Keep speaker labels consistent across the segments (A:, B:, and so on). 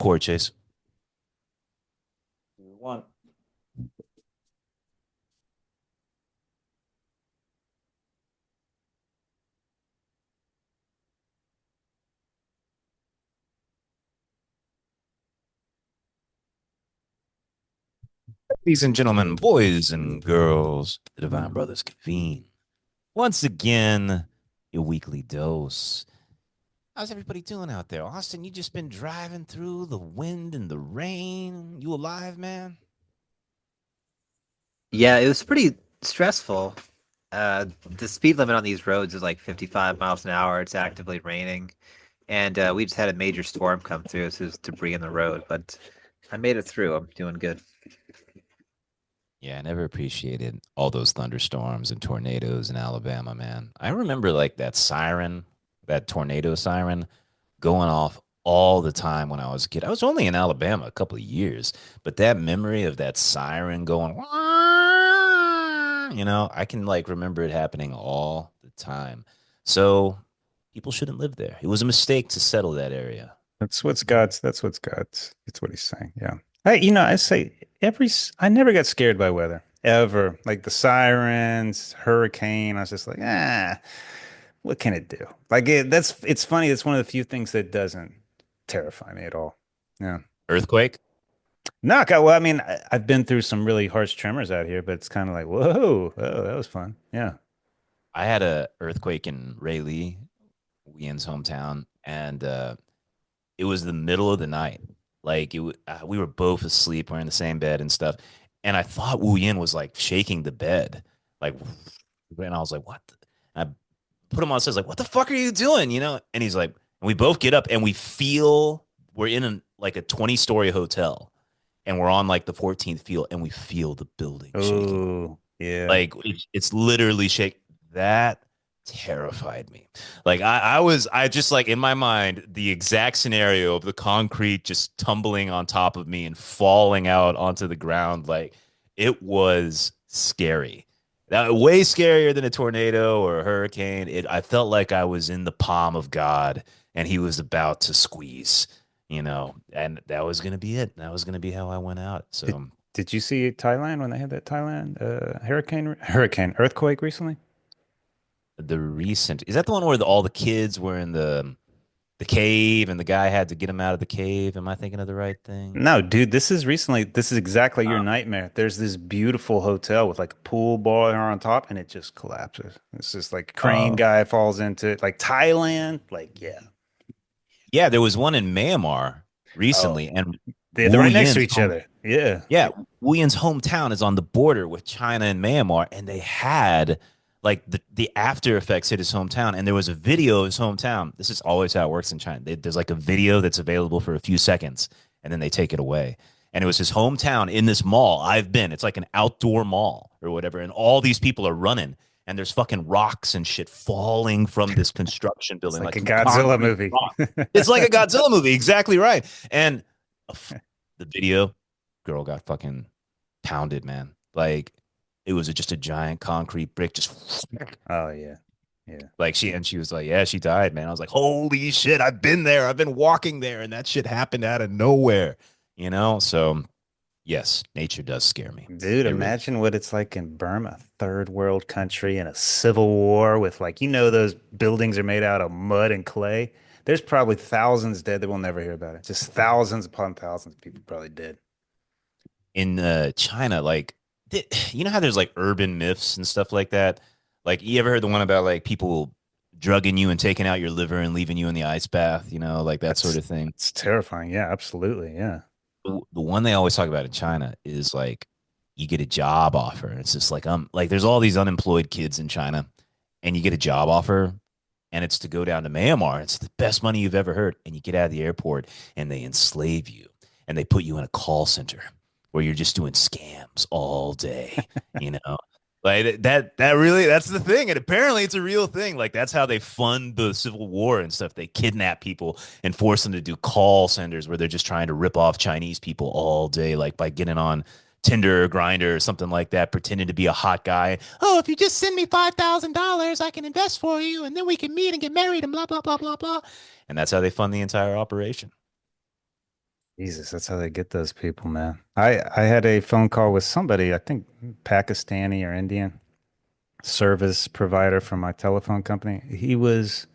A: record, Chase.
B: One.
A: Ladies and gentlemen, boys and girls, the Divine Brothers convene once again. Your weekly dose. How's everybody doing out there? Austin, you just been driving through the wind and the rain. You alive, man?
B: Yeah, it was pretty stressful. The speed limit on these roads is like 55 miles an hour. It's actively raining, and we just had a major storm come through, so there's debris in the road. But I made it through. I'm doing good.
A: Yeah, I never appreciated all those thunderstorms and tornadoes in Alabama, man. I remember like that siren, that tornado siren going off all the time when I was a kid. I was only in Alabama a couple of years, but that memory of that siren going, I can like remember it happening all the time. So people shouldn't live there. It was a mistake to settle that area.
C: That's what he's saying. Yeah. I say I never got scared by weather ever. Like the sirens, hurricane. I was just like, what can it do? It's funny. It's one of the few things that doesn't terrify me at all. Yeah.
A: Earthquake.
C: Well, I mean, I've been through some really harsh tremors out here, but it's kind of like, whoa, oh, that was fun. Yeah.
A: I had a earthquake in Rayleigh, Ian's hometown, and it was the middle of the night. Like we were both asleep. We're in the same bed and stuff. And I thought Wu Yin was like shaking the bed, like, and I was like, "What?" And I put him on. Says like, "What the fuck are you doing?" And he's like, and we both get up and we feel we're in like a 20-story hotel, and we're on like the 14th field, and we feel the building shaking.
C: Oh, yeah.
A: Like it's literally shake. That terrified me. Like I just like in my mind the exact scenario of the concrete just tumbling on top of me and falling out onto the ground. Like it was scary. That way scarier than a tornado or a hurricane. I felt like I was in the palm of God and he was about to squeeze, and that was gonna be it. That was gonna be how I went out.
C: Did
A: So
C: did you see Thailand when they had that Thailand hurricane earthquake recently?
A: the recent is that the one where all the kids were in the cave and the guy had to get him out of the cave? Am I thinking of the right thing?
C: No, dude, this is recently. This is exactly your
A: Oh,
C: nightmare. There's this beautiful hotel with like a pool bar on top, and it just collapses. It's just like a crane
A: oh.
C: guy falls into it. Like Thailand, like yeah.
A: Yeah, there was one in Myanmar
C: Oh,
A: recently, and
C: they're
A: Wu
C: right next to
A: Yin's
C: each
A: home.
C: other. Yeah.
A: Yeah, Wu Yin's hometown is on the border with China and Myanmar, and they had like the after effects hit his hometown, and there was a video of his hometown. This is always how it works in China. There's like a video that's available for a few seconds, and then they take it away. And it was his hometown in this mall. I've been. It's like an outdoor mall or whatever, and all these people are running, and there's fucking rocks and shit falling from this construction
C: It's
A: building,
C: like
A: like
C: a Godzilla
A: concrete
C: movie.
A: rock. It's like a Godzilla movie, exactly right. And the video, girl got fucking pounded, man. Like it was just a giant concrete brick, just
C: Oh yeah. Yeah.
A: like she was like, yeah, she died, man. I was like, holy shit, I've been there, I've been walking there, and that shit happened out of nowhere. So yes, nature does scare me.
C: Dude,
A: It really.
C: imagine what it's like in Burma, third world country in a civil war with like, those buildings are made out of mud and clay. There's probably thousands dead that we'll never hear about it. Just thousands upon thousands of people probably dead.
A: In China, like you know how there's like urban myths and stuff like that. Like you ever heard the one about like people drugging you and taking out your liver and leaving you in the ice bath, like that sort
C: That's
A: of thing.
C: it's terrifying. Yeah, absolutely. Yeah.
A: The one they always talk about in China is like you get a job offer. It's just like there's all these unemployed kids in China, and you get a job offer, and it's to go down to Myanmar. It's the best money you've ever heard, and you get out of the airport, and they enslave you, and they put you in a call center where you're just doing scams all day. You know, like that really that's the thing, and apparently it's a real thing. Like that's how they fund the civil war and stuff. They kidnap people and force them to do call centers where they're just trying to rip off Chinese people all day, like by getting on Tinder or Grinder or something like that, pretending to be a hot guy. Oh, if you just send me $5,000, I can invest for you, and then we can meet and get married and blah blah blah blah blah. And that's how they fund the entire operation.
C: Jesus, that's how they get those people, man. I had a phone call with somebody, I think Pakistani or Indian service provider from my telephone company. He was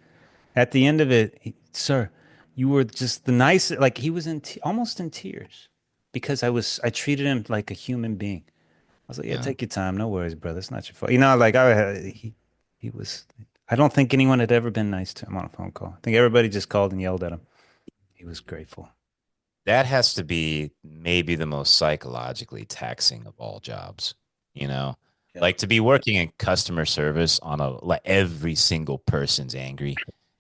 C: at the end of it, sir, you were just the nicest. Like he was almost in tears because I treated him like a human being. I was like, yeah,
A: Yeah.
C: take your time, no worries, brother. It's not your fault. You know, like he was. I don't think anyone had ever been nice to him on a phone call. I think everybody just called and yelled at him. He was grateful.
A: That has to be maybe the most psychologically taxing of all jobs, you know?
C: Yeah.
A: Like to be working in customer service on a like every single person's angry,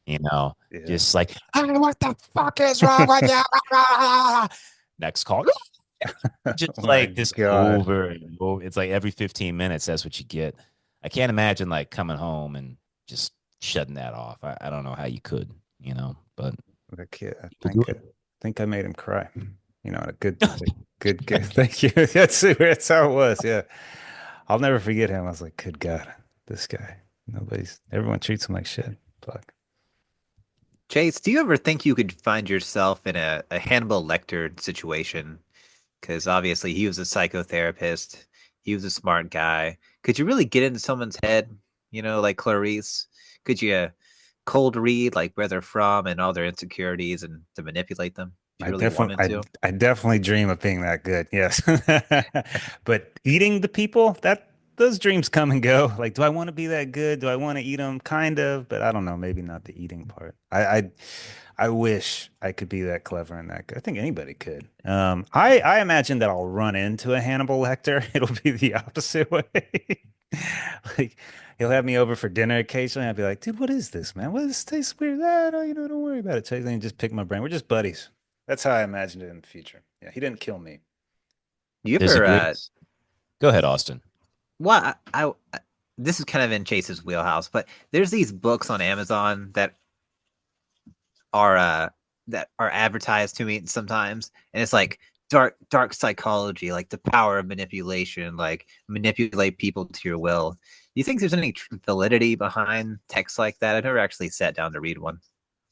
A: you know,
C: Yeah.
A: just like, "Ah, what the fuck is wrong with you?" Next call.
C: Oh
A: Just
C: my
A: like this
C: God.
A: over and over. It's like every 15 minutes, that's what you get. I can't imagine like coming home and just shutting that off. I don't know how you could, but
C: The kid,
A: people do it.
C: I think I made him cry. You know, a good kid. Thank you. That's how it was. Yeah. I'll never forget him. I was like, good God, this guy. Everyone treats him like shit. Fuck.
B: Chase, do you ever think you could find yourself in a Hannibal Lecter situation? Because obviously he was a psychotherapist, he was a smart guy. Could you really get into someone's head, like Clarice? Could you cold read like where they're from and all their insecurities and to manipulate them if you really wanted to?
C: I definitely dream of being that good. Yes. But eating the people, those dreams come and go. Like, do I want to be that good? Do I want to eat them? Kind of, but I don't know. Maybe not the eating part. I wish I could be that clever and that good. I think anybody could. I imagine that I'll run into a Hannibal Lecter. It'll be the opposite way. Like he'll have me over for dinner occasionally. I'll be like, dude, what is this, man? What this tastes weird? Ah, don't worry about it. Chase. And just pick my brain. We're just buddies. That's how I imagined it in the future. Yeah, he didn't kill me.
B: You
A: There's a
B: ever
A: great. Go ahead, Austin.
B: well, this is kind of in Chase's wheelhouse, but there's these books on Amazon are uh that are advertised to me sometimes, and it's like dark psychology, like the power of manipulation, like manipulate people to your will. Do you think there's any validity behind texts like that? I've never actually sat down to read one.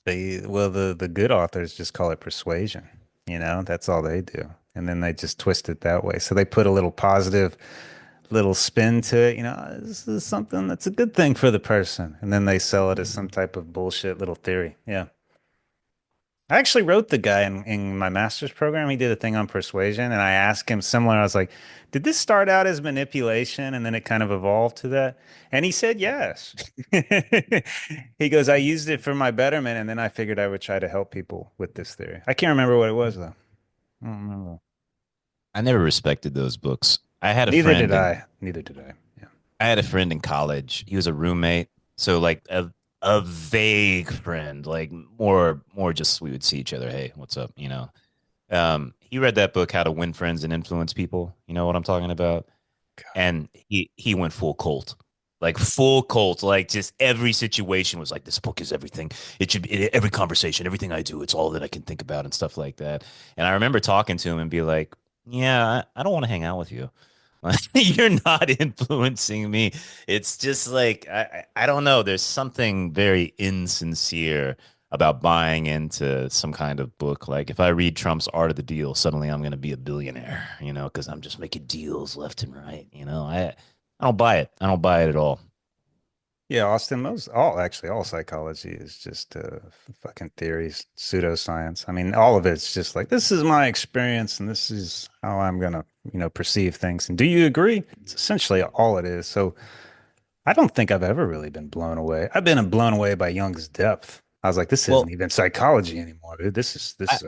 C: The good authors just call it persuasion. You know, that's all they do. And then they just twist it that way. So they put a little positive little spin to it. You know, this is something that's a good thing for the person. And then they sell it as some type of bullshit little theory. Yeah. I actually wrote the guy in my master's program. He did a thing on persuasion, and I asked him similar. I was like, "Did this start out as manipulation, and then it kind of evolved to that?" And he said, "Yes." He goes, "I used it for my betterment, and then I figured I would try to help people with this theory." I can't remember what it was though. I don't remember.
A: I never respected those books. I had a
C: Neither did
A: friend in
C: I. Neither did I. Yeah.
A: I had a friend in college. He was a roommate, so like a vague friend, like more just we would see each other. Hey, what's up? He read that book, How to Win Friends and Influence People. You know what I'm talking about?
C: God.
A: And he went full cult, like full cult. Like just every situation was like, this book is everything. It should be every conversation, everything I do. It's all that I can think about and stuff like that. And I remember talking to him and be like, yeah, I don't want to hang out with you. You're not influencing me. It's just like I don't know. There's something very insincere about buying into some kind of book. Like if I read Trump's Art of the Deal, suddenly I'm going to be a billionaire, because I'm just making deals left and right. I don't buy it. I don't buy it at all.
C: Yeah, Austin, all psychology is just fucking theories, pseudoscience. I mean, all of it's just like this is my experience and this is how I'm gonna, perceive things. And do you agree? It's essentially all it is. So I don't think I've ever really been blown away. I've been blown away by Jung's depth. I was like, this isn't
A: Well,
C: even psychology anymore, dude. This is
A: I,
C: this.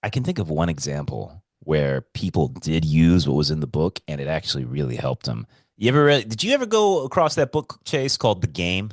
A: I can think of one example where people did use what was in the book and it actually really helped them. Did you ever go across that book, Chase, called The Game?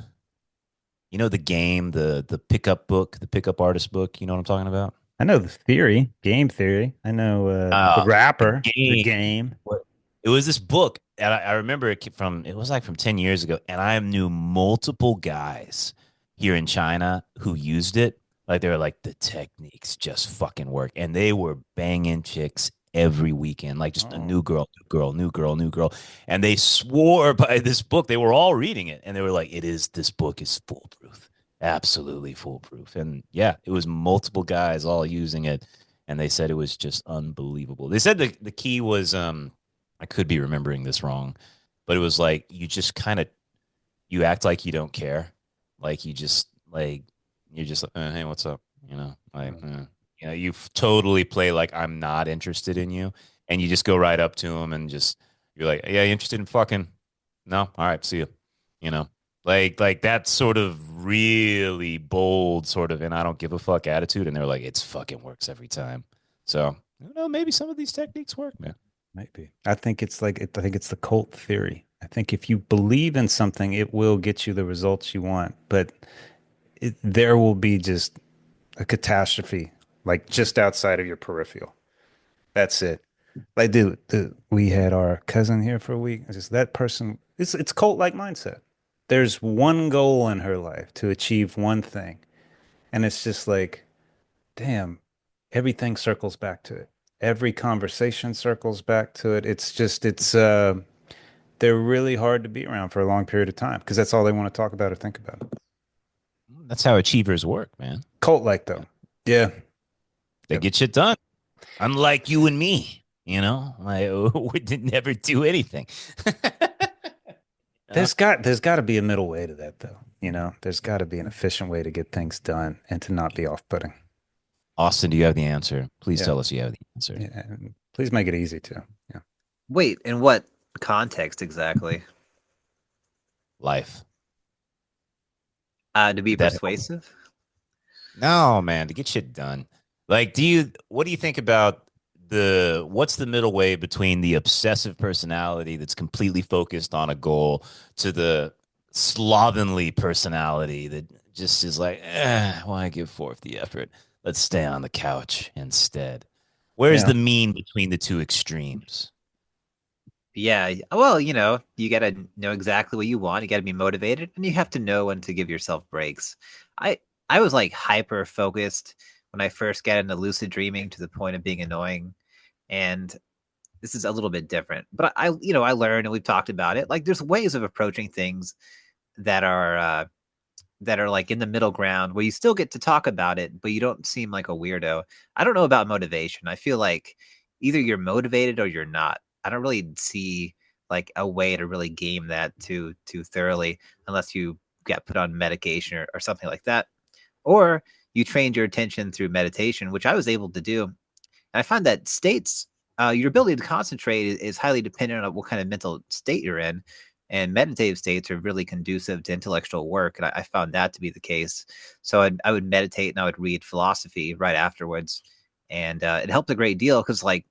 A: You know, The Game, the pickup book, the pickup artist book. You know what I'm talking about?
C: I know the theory, game theory. I know the
A: The
C: rapper, the
A: Game.
C: game.
A: What? It was this book, and I remember it was like from 10 years ago, and I knew multiple guys here in China who used it. Like they were like, the techniques just fucking work. And they were banging chicks every weekend, like just a
C: Oh,
A: new girl, new girl, new girl, new girl. And they swore by this book. They were all reading it, and they were like, this book is foolproof. Absolutely foolproof. And yeah, it was multiple guys all using it. and they said it was just unbelievable. They said the key was I could be remembering this wrong, but it was like you just kind of you act like you don't care, like you just like you're just like, hey, what's up? You know, like you know, you totally play like I'm not interested in you, and you just go right up to him and just you're like, yeah, you interested in fucking? No, all right, see you. You know, like that sort of really bold sort of, and I don't give a fuck attitude, and they're like, it's fucking works every time. So, you know, maybe some of these techniques work, man.
C: Might be. I think it's like I think it's the cult theory. I think if you believe in something, it will get you the results you want, but there will be just a catastrophe like just outside of your peripheral. That's it. Like, dude, we had our cousin here for a week. It's just that person. It's cult like mindset. There's one goal in her life to achieve one thing, and it's just like, damn, everything circles back to it. Every conversation circles back to it. It's just they're really hard to be around for a long period of time because that's all they want to talk about or think about.
A: That's how achievers work, man.
C: Cult like though. Yeah.
A: They
C: Yep.
A: get shit done. Unlike you and me, you know, like we did never do anything.
C: There's got to be a middle way to that though. You know, there's got to be an efficient way to get things done and to not be off-putting.
A: Austin, do you have the answer? Please
C: Yeah.
A: tell us you have the answer.
C: Yeah. And please make it easy too. Yeah.
B: Wait, in what context exactly?
A: Life.
B: To be
A: Did that
B: persuasive?
A: No, man, to get shit done. Like, what do you think about what's the middle way between the obsessive personality that's completely focused on a goal to the slovenly personality that just is like, why give forth the effort? Let's stay on the couch instead. Where's
C: Yeah.
A: the mean between the two extremes?
B: Yeah. Well, you got to know exactly what you want. You got to be motivated, and you have to know when to give yourself breaks. I I was like hyper focused when I first got into lucid dreaming to the point of being annoying, and this is a little bit different. But I learned, and we've talked about it. Like, there's ways of approaching things that are uh, that are like in the middle ground where you still get to talk about it, but you don't seem like a weirdo. I don't know about motivation. I feel like either you're motivated or you're not. I don't really see like a way to really game that too thoroughly unless you get put on medication or something like that. Or you trained your attention through meditation, which I was able to do. And I find that your ability to concentrate is highly dependent on what kind of mental state you're in. And meditative states are really conducive to intellectual work. And I found that to be the case. So I would meditate and I would read philosophy right afterwards. And it helped a great deal because, like,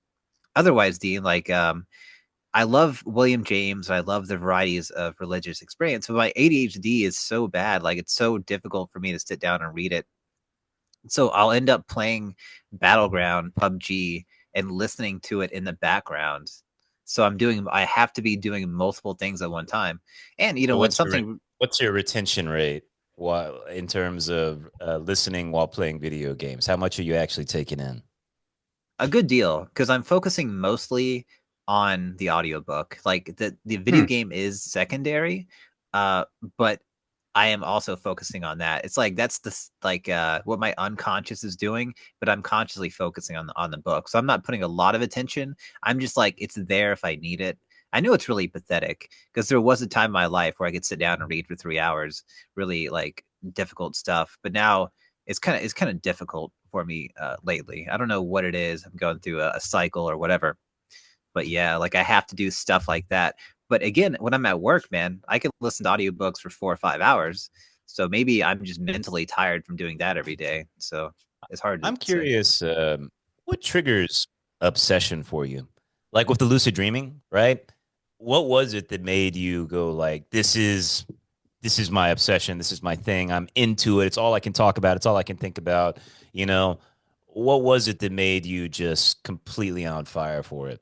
B: otherwise, Dean, like, I love William James. I love the varieties of religious experience. But my ADHD is so bad. Like, it's so difficult for me to sit down and read it. So I'll end up playing Battleground, PUBG, and listening to it in the background. So I have to be doing multiple things at one time. And
A: So
B: when something
A: what's your retention rate while in terms of listening while playing video games? How much are you actually taking in?
B: a good deal, because I'm focusing mostly on the audiobook. Like, the video
C: Hmm.
B: game is secondary, uh, but I am also focusing on that. It's like that's what my unconscious is doing, but I'm consciously focusing on the book. So I'm not putting a lot of attention. I'm just like, it's there if I need it. I know it's really pathetic because there was a time in my life where I could sit down and read for 3 hours, really like difficult stuff. But now it's kind of difficult for me lately. I don't know what it is. I'm going through a cycle or whatever. But yeah, like, I have to do stuff like that. But again, when I'm at work, man, I can listen to audiobooks for 4 or 5 hours. So maybe I'm just mentally tired from doing that every day. So it's hard to
A: I'm
B: say.
A: curious, what triggers obsession for you? Like with the lucid dreaming, right? What was it that made you go like, this is my obsession, this is my thing, I'm into it, it's all I can talk about, it's all I can think about, you know? What was it that made you just completely on fire for it?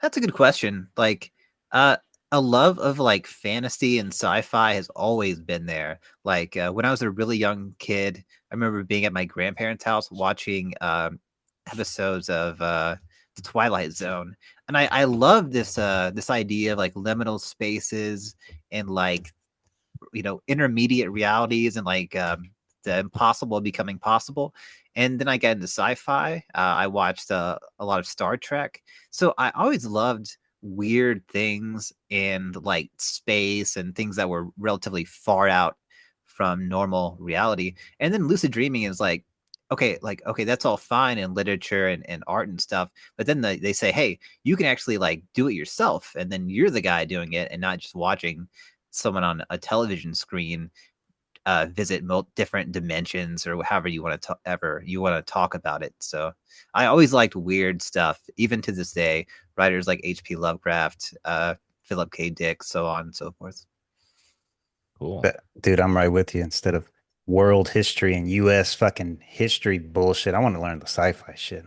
B: That's a good question. Like, uh, a love of like fantasy and sci-fi has always been there. Like, when I was a really young kid, I remember being at my grandparents' house watching episodes of the Twilight Zone, and I love this idea of like liminal spaces and like intermediate realities and like the impossible becoming possible. And then I got into sci-fi. I watched a lot of Star Trek. So I always loved weird things and like space and things that were relatively far out from normal reality. And then lucid dreaming is like, okay, that's all fine in literature and art and stuff. But then they say, hey, you can actually like do it yourself, and then you're the guy doing it and not just watching someone on a television screen visit different dimensions or however you want to ever you want to talk about it. So I always liked weird stuff, even to this day. Writers like H.P. Lovecraft, Philip K. Dick, so on and so forth.
A: Cool.
C: But, dude, I'm right with you. Instead of world history and U.S. fucking history bullshit, I want to learn the sci-fi shit.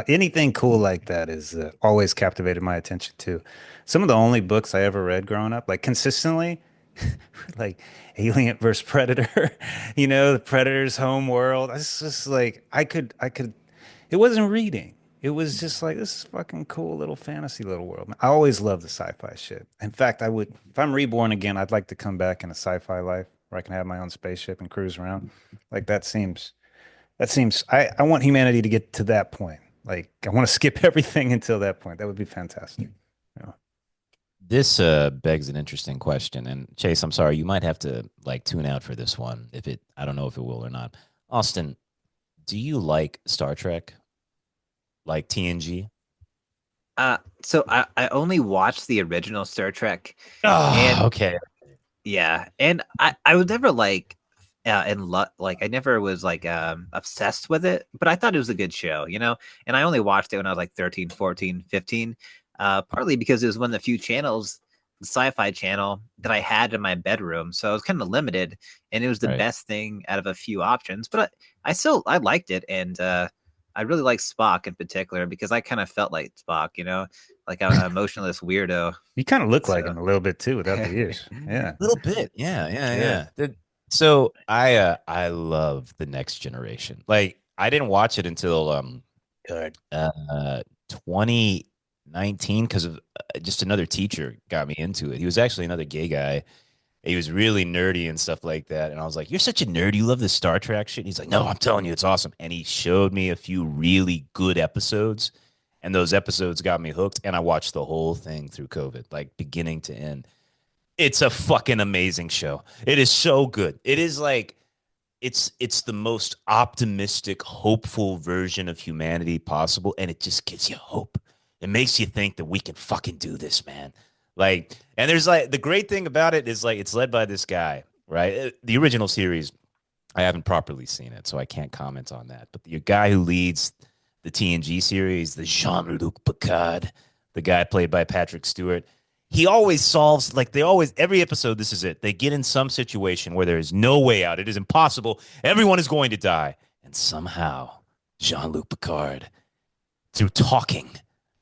C: Anything cool like that is always captivated my attention too. Some of the only books I ever read growing up, like consistently, like Alien versus Predator, the Predator's home world. It's just like it wasn't reading. It was just like this is fucking cool little fantasy little world. I always loved the sci-fi shit. In fact, I would if I'm reborn again, I'd like to come back in a sci-fi life where I can have my own spaceship and cruise around. Like that seems I want humanity to get to that point. Like I want to skip everything until that point. That would be fantastic. Yeah.
A: This begs an interesting question. And Chase, I'm sorry, you might have to like tune out for this one if it I don't know if it will or not. Austin, do you like Star Trek? Like TNG?
B: So I only watched the original Star Trek,
A: Oh,
B: and
A: okay.
B: yeah, and I was never like like I never was like obsessed with it, but I thought it was a good show. And I only watched it when I was like 13, 14, 15, partly because it was one of the few channels, the sci-fi channel that I had in my bedroom, so I was kind of limited, and it was the
A: Right.
B: best thing out of a few options. But I liked it, and I really like Spock in particular because I kind of felt like Spock, like an emotionless weirdo.
C: You kind of look like
B: So
C: him a little bit too without the ears. Yeah.
A: Little bit. Yeah, yeah,
C: Yeah.
A: yeah. So I love the next generation. Like I didn't watch it until
C: Good.
A: 2019 because of just another teacher got me into it. He was actually another gay guy. He was really nerdy and stuff like that. And I was like, "You're such a nerd. You love this Star Trek shit." And he's like, "No, I'm telling you, it's awesome." And he showed me a few really good episodes, and those episodes got me hooked. And I watched the whole thing through COVID, like beginning to end. It's a fucking amazing show. It is so good. It is like it's the most optimistic, hopeful version of humanity possible, and it just gives you hope. It makes you think that we can fucking do this, man. Like, and there's like the great thing about it is like it's led by this guy, right? The original series, I haven't properly seen it, so I can't comment on that. But the guy who leads the TNG series, the Jean-Luc Picard, the guy played by Patrick Stewart, he always solves like they always every episode. This is it. They get in some situation where there is no way out. It is impossible. Everyone is going to die, and somehow Jean-Luc Picard, through talking,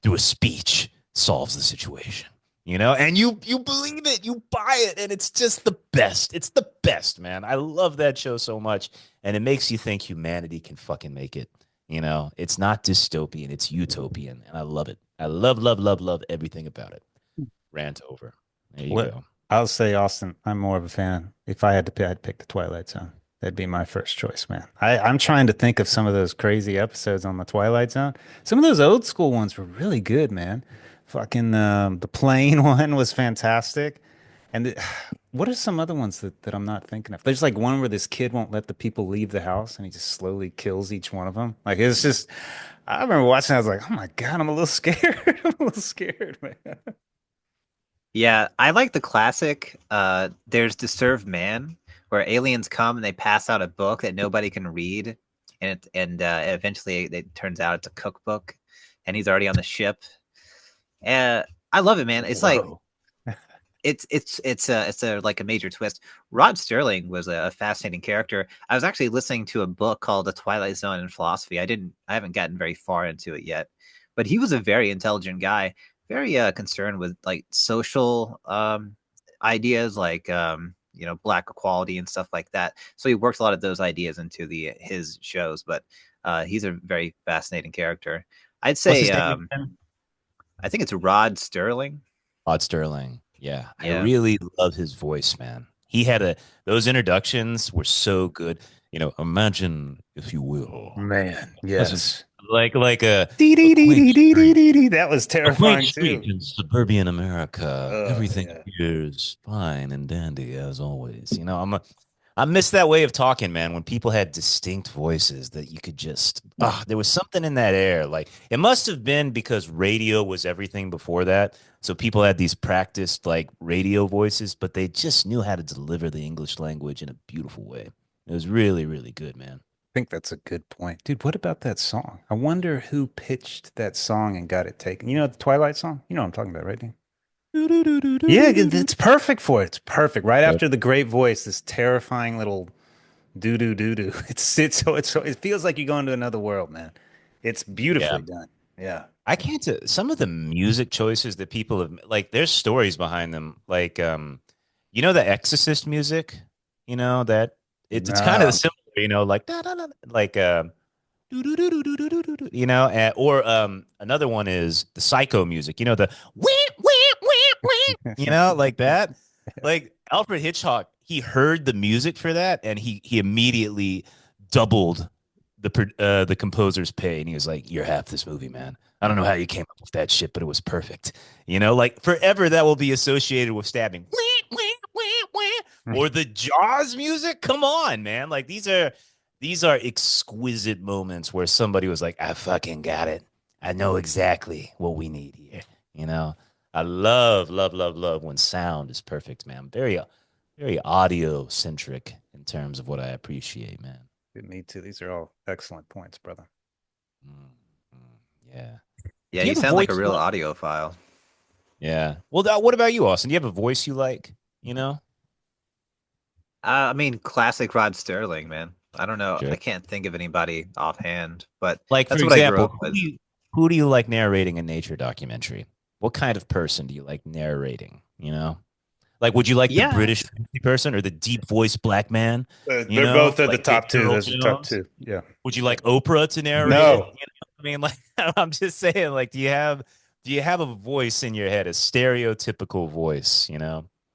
A: through a speech, solves the situation. And you believe it, you buy it, and it's just the best. It's the best, man. I love that show so much, and it makes you think humanity can fucking make it. It's not dystopian, it's utopian, and I love it. I love, love, love, love everything about it. Rant over. There you
C: What
A: go.
C: I'll say, Austin, I'm more of a fan. If I had to pick, I'd pick the Twilight Zone. That'd be my first choice, man. I'm trying to think of some of those crazy episodes on the Twilight Zone. Some of those old school ones were really good, man. Fucking the plane one was fantastic. And what are some other ones that I'm not thinking of? There's like one where this kid won't let the people leave the house and he just slowly kills each one of them. Like it's just, I remember watching, I was like, oh my God, I'm a little scared. I'm a little scared, man.
B: yeah, I like the classic. There's Disturbed Man, where aliens come and they pass out a book that nobody can read, and eventually it turns out it's a cookbook, and he's already on the ship. I love it, man. It's like
C: Whoa.
B: it's a like a major twist. Rod Sterling was a fascinating character. I was actually listening to a book called The Twilight Zone in Philosophy. I haven't gotten very far into it yet, but he was a very intelligent guy, very concerned with like social ideas, like black equality and stuff like that. So he worked a lot of those ideas into the his shows. But he's a very fascinating character. I'd
C: What's
B: say
C: his name again?
B: I think it's Rod Sterling.
A: Rod Sterling. Yeah, I
B: Yeah.
A: really love his voice, man. He had a those introductions were so good. Imagine if you will,
C: Man,
A: imagine
C: yes.
A: like
C: Dee
A: a
C: dee dee
A: quaint
C: dee dee dee
A: street,
C: dee dee. That was
A: a quaint
C: terrifying
A: street
C: too.
A: in suburban America. Everything
C: Yeah.
A: here is fine and dandy as always. I miss that way of talking, man, when people had distinct voices that you could just, there was something in that air. Like it must have been because radio was everything before that. So people had these practiced like radio voices, but they just knew how to deliver the English language in a beautiful way. It was really, really good, man.
C: I think that's a good point. Dude, what about that song? I wonder who pitched that song and got it taken. You know the Twilight song? You know what I'm talking about, right, Dan? Yeah, it's perfect for it. It's perfect. Right
A: Yep.
C: after the great voice, this terrifying little doo doo doo doo. So it feels like you're going to another world, man. It's
A: Yeah.
C: beautifully done. Yeah.
A: I can't some of the music choices that people have like there's stories behind them. Like the Exorcist music, that it's kind of
C: No.
A: similar, like da, da, da, like do, do, do, do, do, do, do, do, or another one is the Psycho music, the wee, wee, wee, wee, like that. Like Alfred Hitchcock, he heard the music for that and he immediately doubled the composer's pay, and he was like, "You're half this movie, man. I don't know how you came up with that shit, but it was perfect." Like forever that will be associated with stabbing. Or the Jaws music. Come on, man. Like these are exquisite moments where somebody was like, "I fucking got it. I know exactly what we need here." You know, I love, love, love, love when sound is perfect, man. Very, very audio centric in terms of what I appreciate, man.
C: Me too. These are all excellent points, brother.
A: Mm, yeah.
B: Yeah,
A: Do you
B: you
A: have a
B: sound like a
A: voice you
B: real
A: like?
B: audiophile.
A: Yeah. Well, what about you, Austin? Do you have a voice you like? You know?
B: I mean, classic Rod Sterling, man. I don't know.
A: Sure.
B: I can't think of anybody offhand, but
A: Like, for
B: that's what I grew
A: example,
B: up
A: who
B: with.
A: do you who do you like narrating a nature documentary? What kind of person do you like narrating? Like, would you like the
B: Yeah,
A: British fancy person or the deep voiced black man?
C: They're both at the
A: Like David
C: top two.
A: Earl
C: Those are top
A: Jones?
C: two. Yeah.
A: Would you like Oprah to narrate it?
C: No.
A: I mean, like, I'm just saying, like, do you have a voice in your head, a stereotypical voice?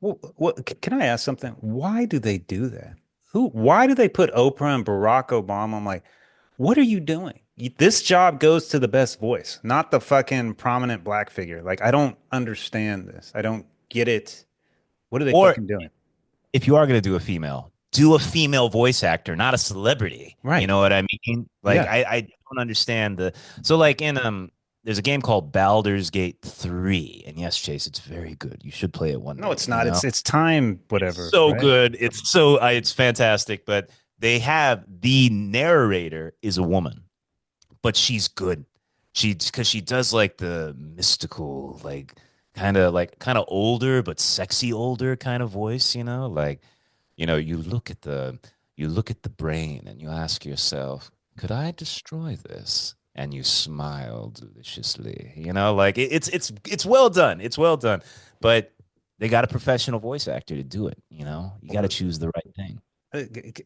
C: Well, can I ask something? Why do they do that? Why do they put Oprah and Barack Obama? I'm like, what are you doing? This job goes to the best voice, not the fucking prominent black figure. Like, I don't understand this. I don't get it. What are they
A: Or
C: fucking doing?
A: if you are going to do a female voice actor, not a celebrity. You
C: Right.
A: know what I mean? Like
C: Yeah.
A: I don't understand so like in there's a game called Baldur's Gate 3. And yes, Chase, it's very good. You should play it one
C: No,
A: day,
C: it's not. It's time,
A: It's
C: whatever,
A: so
C: right?
A: good. It's fantastic, but they have the narrator is a woman, but she's good. Because she does like the mystical, like kind of older but sexy older kind of voice, like you look at the brain and you ask yourself, could I destroy this? And you smile deliciously. Like it's well done. It's well done. But they got a professional voice actor to do it. You got to
C: Well,
A: choose the right thing.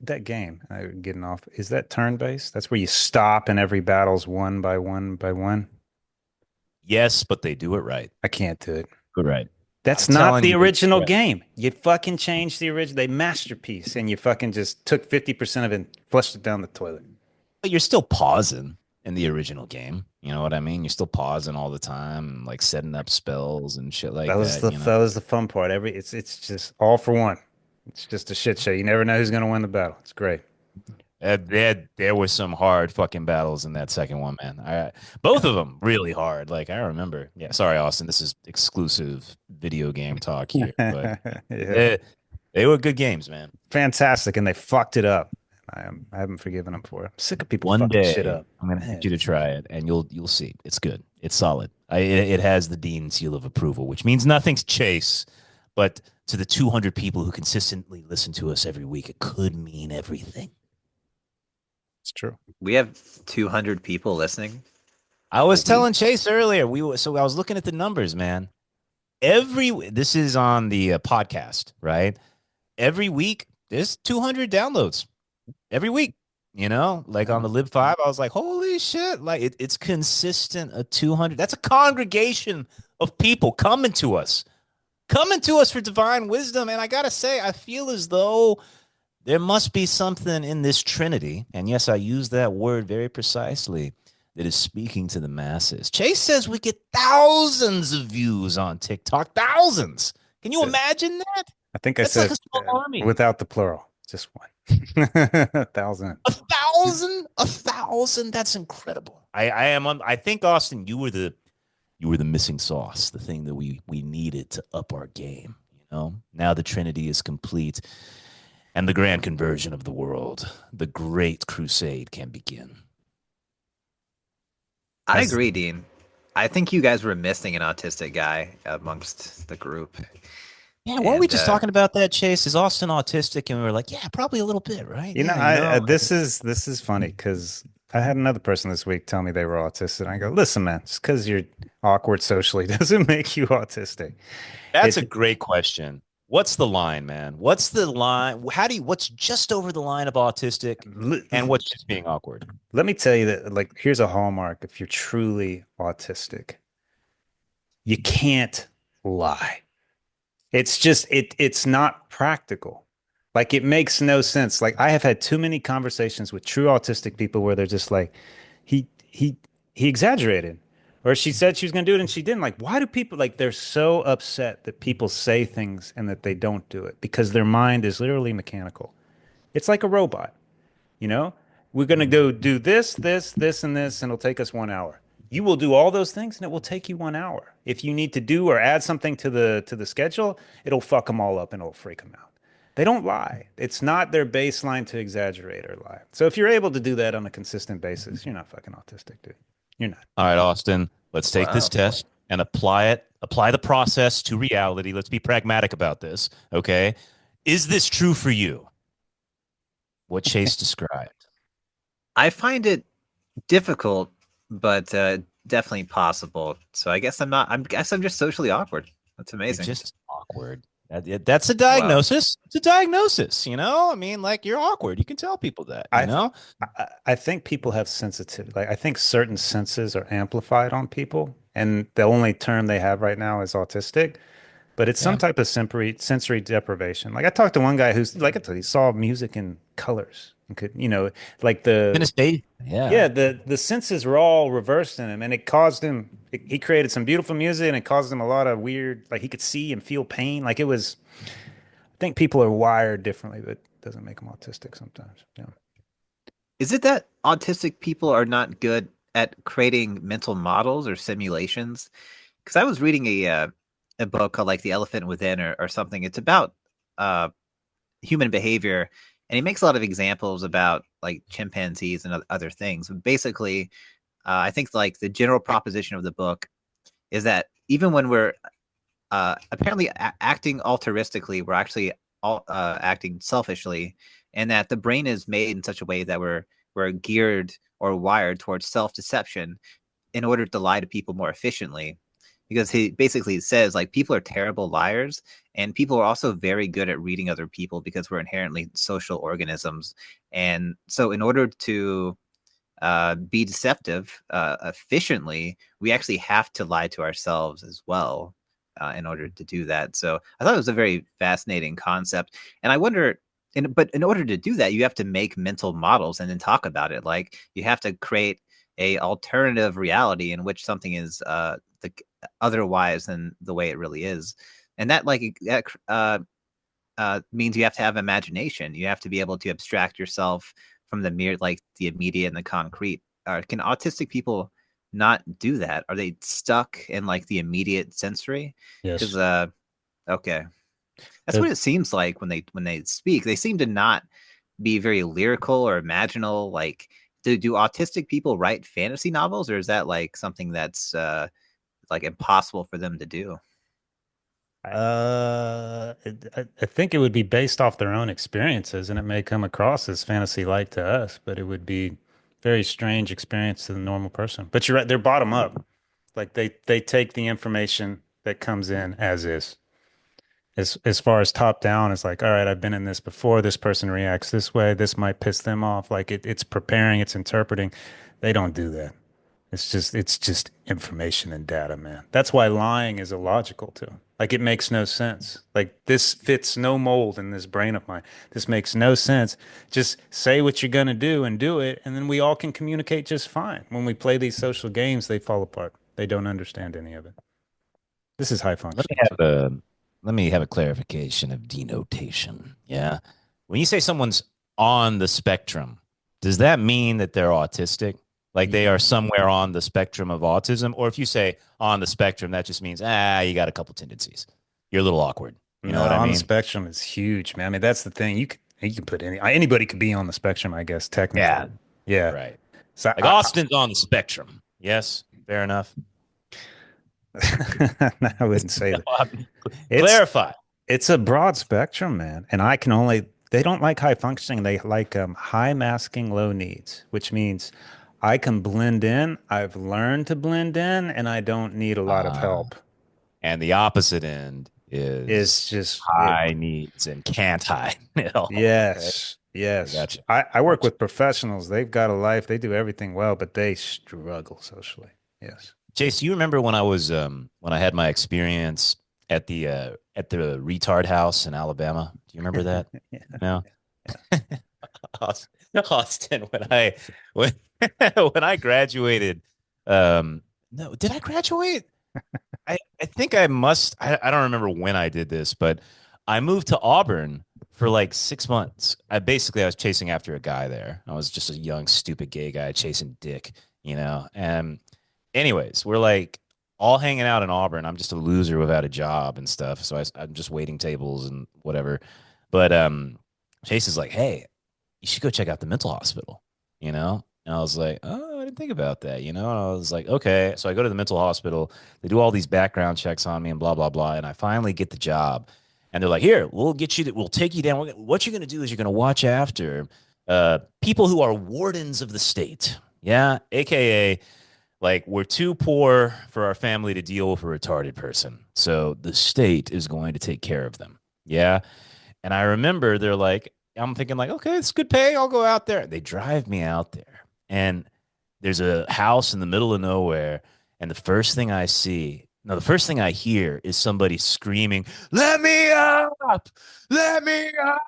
C: that game, getting off, is that turn-based? That's where you stop and every battle's one by one by one.
A: Yes, but they do it right.
C: I can't do it.
A: Good, right. I'm
C: That's not
A: telling
C: the
A: you,
C: original
A: yeah.
C: game. You fucking changed the original, they masterpiece, and you fucking just took 50% of it and flushed it down the toilet.
A: But you're still pausing in the original game. You know what I mean? You're still pausing all the time and like setting up spells and shit like that.
C: That was the fun part. It's just all for one. It's just a shit show. You never know who's gonna win the battle. It's great.
A: There was some hard fucking battles in that second one, man. Both of them really hard. Like I remember. Yeah, sorry, Austin. This is exclusive video game talk here, but
C: Yeah.
A: they were good games, man.
C: Fantastic, and they fucked it up. I haven't forgiven them for it. I'm sick of people
A: One
C: fucking shit
A: day
C: up.
A: I'm gonna get
C: Man.
A: you to try it, and you'll see. It's good. It's solid. It has the Dean seal of approval, which means nothing to Chase, but to the 200 people who consistently listen to us every week, it could mean everything.
C: It's true.
B: we have 200 people listening
A: I
B: a
A: was
B: week.
A: telling Chase earlier. So I was looking at the numbers, man. This is on the podcast, right? Every week there's 200 downloads every week. Like on
C: Yeah.
A: the Lib 5, I was like, holy shit. Like it's consistent, a 200. That's a congregation of people coming to us. coming to us for divine wisdom. And I gotta say, I feel as though there must be something in this Trinity, and yes, I use that word very precisely, that is speaking to the masses. Chase says we get thousands of views on TikTok. Thousands. Can you
C: Said,
A: imagine that?
C: I think I
A: That's like
C: said
A: a small army.
C: without the plural, just one. 1,000.
A: 1,000? 1,000? That's incredible. I am. I think Austin, you were the missing sauce, the thing that we needed to up our game. You know, now the Trinity is complete, and the grand conversion of the world, the great crusade, can begin.
B: I
C: As
B: agree, Dean. I think you guys were missing an autistic guy amongst the group.
A: Yeah, weren't we
B: And
A: just talking about that, Chase? Is Austin autistic? And we were like, yeah, probably a little bit, right?
C: you know,
A: Yeah, you
C: I
A: know.
C: this is funny because I had another person this week tell me they were autistic. And I go, listen, man, just because you're awkward socially doesn't make you autistic.
A: That's a
C: It
A: great question. What's the line, man? What's the line? What's just over the line of autistic and what's just being awkward?
C: let me tell you that, like, here's a hallmark if you're truly autistic. You can't lie. It's not practical. Like it makes no sense. Like I have had too many conversations with true autistic people where they're just like, he exaggerated. Or she said she was going to do it and she didn't. Like, why do people like they're so upset that people say things and that they don't do it because their mind is literally mechanical. It's like a robot. You know, we're going to go do this, and this, and it'll take us 1 hour. You will do all those things, and it will take you 1 hour. If you need to do or add something to the schedule, it'll fuck them all up and it'll freak them out. They don't lie. It's not their baseline to exaggerate or lie. So if you're able to do that on a consistent basis, you're not fucking autistic, dude. You're not.
A: All right, Austin, let's take this
B: wow.
A: test and apply the process to reality. Let's be pragmatic about this. Okay. Is this true for you? What Chase described?
B: I find it difficult, but definitely possible. So I guess I'm not. Guess I'm just socially awkward. That's
A: You're
B: amazing.
A: just awkward. That's a
B: Wow.
A: diagnosis. It's a diagnosis, you know? I mean, like you're awkward. You can tell people that, you
C: I th
A: know?
C: I think people have sensitivity. Like I think certain senses are amplified on people, and the only term they have right now is autistic. But it's some
A: Yeah.
C: type of sensory deprivation. Like I talked to one guy who's like I told you, he saw music in colors and could, like
A: Finish day. Yeah.
C: yeah, the senses were all reversed in him, and it caused him. He created some beautiful music, and it caused him a lot of weird. Like he could see and feel pain. Like it was. I think people are wired differently, but it doesn't make them autistic sometimes. Yeah.
B: Is it that autistic people are not good at creating mental models or simulations? Because I was reading a book called like The Elephant Within or something. It's about uh human behavior, and he makes a lot of examples about like chimpanzees and other things. But basically, I think like the general proposition of the book is that even when we're apparently acting altruistically, we're actually acting selfishly, and that the brain is made in such a way that we're geared or wired towards self-deception in order to lie to people more efficiently. Because he basically says like people are terrible liars, and people are also very good at reading other people because we're inherently social organisms. And so, in order to be deceptive efficiently, we actually have to lie to ourselves as well in order to do that. So I thought it was a very fascinating concept, and I wonder. But in order to do that, you have to make mental models and then talk about it. Like you have to create a alternative reality in which something is the otherwise than the way it really is, and that means you have to have imagination. You have to be able to abstract yourself from the mere, like the immediate and the concrete. Can autistic people not do that? Are they stuck in like the immediate sensory? Because
C: Yes.
B: okay, that's
C: The
B: what it seems like when they speak. They seem to not be very lyrical or imaginal. Like, do autistic people write fantasy novels, or is that like something that's like impossible for them to do?
C: I think it would be based off their own experiences, and it may come across as fantasy-like to us, but it would be very strange experience to the normal person. But you're right, they're bottom up. Like they take the information that comes in as is. As far as top down, it's like, all right, I've been in this before. This person reacts this way. This might piss them off. Like it's preparing, it's interpreting. They don't do that. It's just information and data, man. That's why lying is illogical too. Like it makes no sense. Like this fits no mold in this brain of mine. This makes no sense. Just say what you're gonna do and do it, and then we all can communicate just fine. When we play these social games, they fall apart. They don't understand any of it. This is high
A: Let me
C: functioning too.
A: have a let me have a clarification of denotation. Yeah. When you say someone's on the spectrum, does that mean that they're autistic? Like they are somewhere on the spectrum of autism? Or if you say on the spectrum, that just means, you got a couple tendencies. You're a little awkward. You know
C: No,
A: what I
C: on the
A: mean?
C: spectrum is huge, man. I mean, that's the thing. You can put anybody could be on the spectrum, I guess,
A: Yeah.
C: technically. Yeah.
A: Right.
C: So
A: Like Austin's on the spectrum. Yes. Fair enough.
C: I wouldn't say that. It's
A: Clarify.
C: it's a broad spectrum, man. And I can only they don't like high functioning. They like high masking, low needs, which means I can blend in. I've learned to blend in, and I don't need a lot of
A: Uh,
C: help.
A: and the opposite end is
C: It's just
A: high needs and can't hide. Okay.
C: yes,
A: I
C: yes.
A: got you.
C: I work
A: Got you.
C: with professionals. They've got a life. They do everything well, but they struggle socially. Yes.
A: Chase, you remember when I was when I had my experience at the retard house in Alabama? Do you remember that?
C: Yeah.
A: No.
C: Yeah.
A: Austin, when when I graduated, no, did I graduate? I think I must. I don't remember when I did this, but I moved to Auburn for like 6 months. I was chasing after a guy there. I was just a young, stupid gay guy chasing dick, you know. And anyways, we're like all hanging out in Auburn. I'm just a loser without a job and stuff, so I'm just waiting tables and whatever. But Chase is like, "Hey, you should go check out the mental hospital," you know? And I was like, oh, I didn't think about that, you know? And I was like, okay. So I go to the mental hospital. They do all these background checks on me and blah, blah, blah. And I finally get the job. And they're like, here, we'll take you down. What you're going to do is you're going to watch after people who are wardens of the state. Yeah. AKA, like, we're too poor for our family to deal with a retarded person. So the state is going to take care of them. Yeah. And I remember they're like, I'm thinking like, okay, it's good pay. I'll go out there. They drive me out there, and there's a house in the middle of nowhere. And the first thing I see, no, the first thing I hear is somebody screaming, "Let me up! Let me up!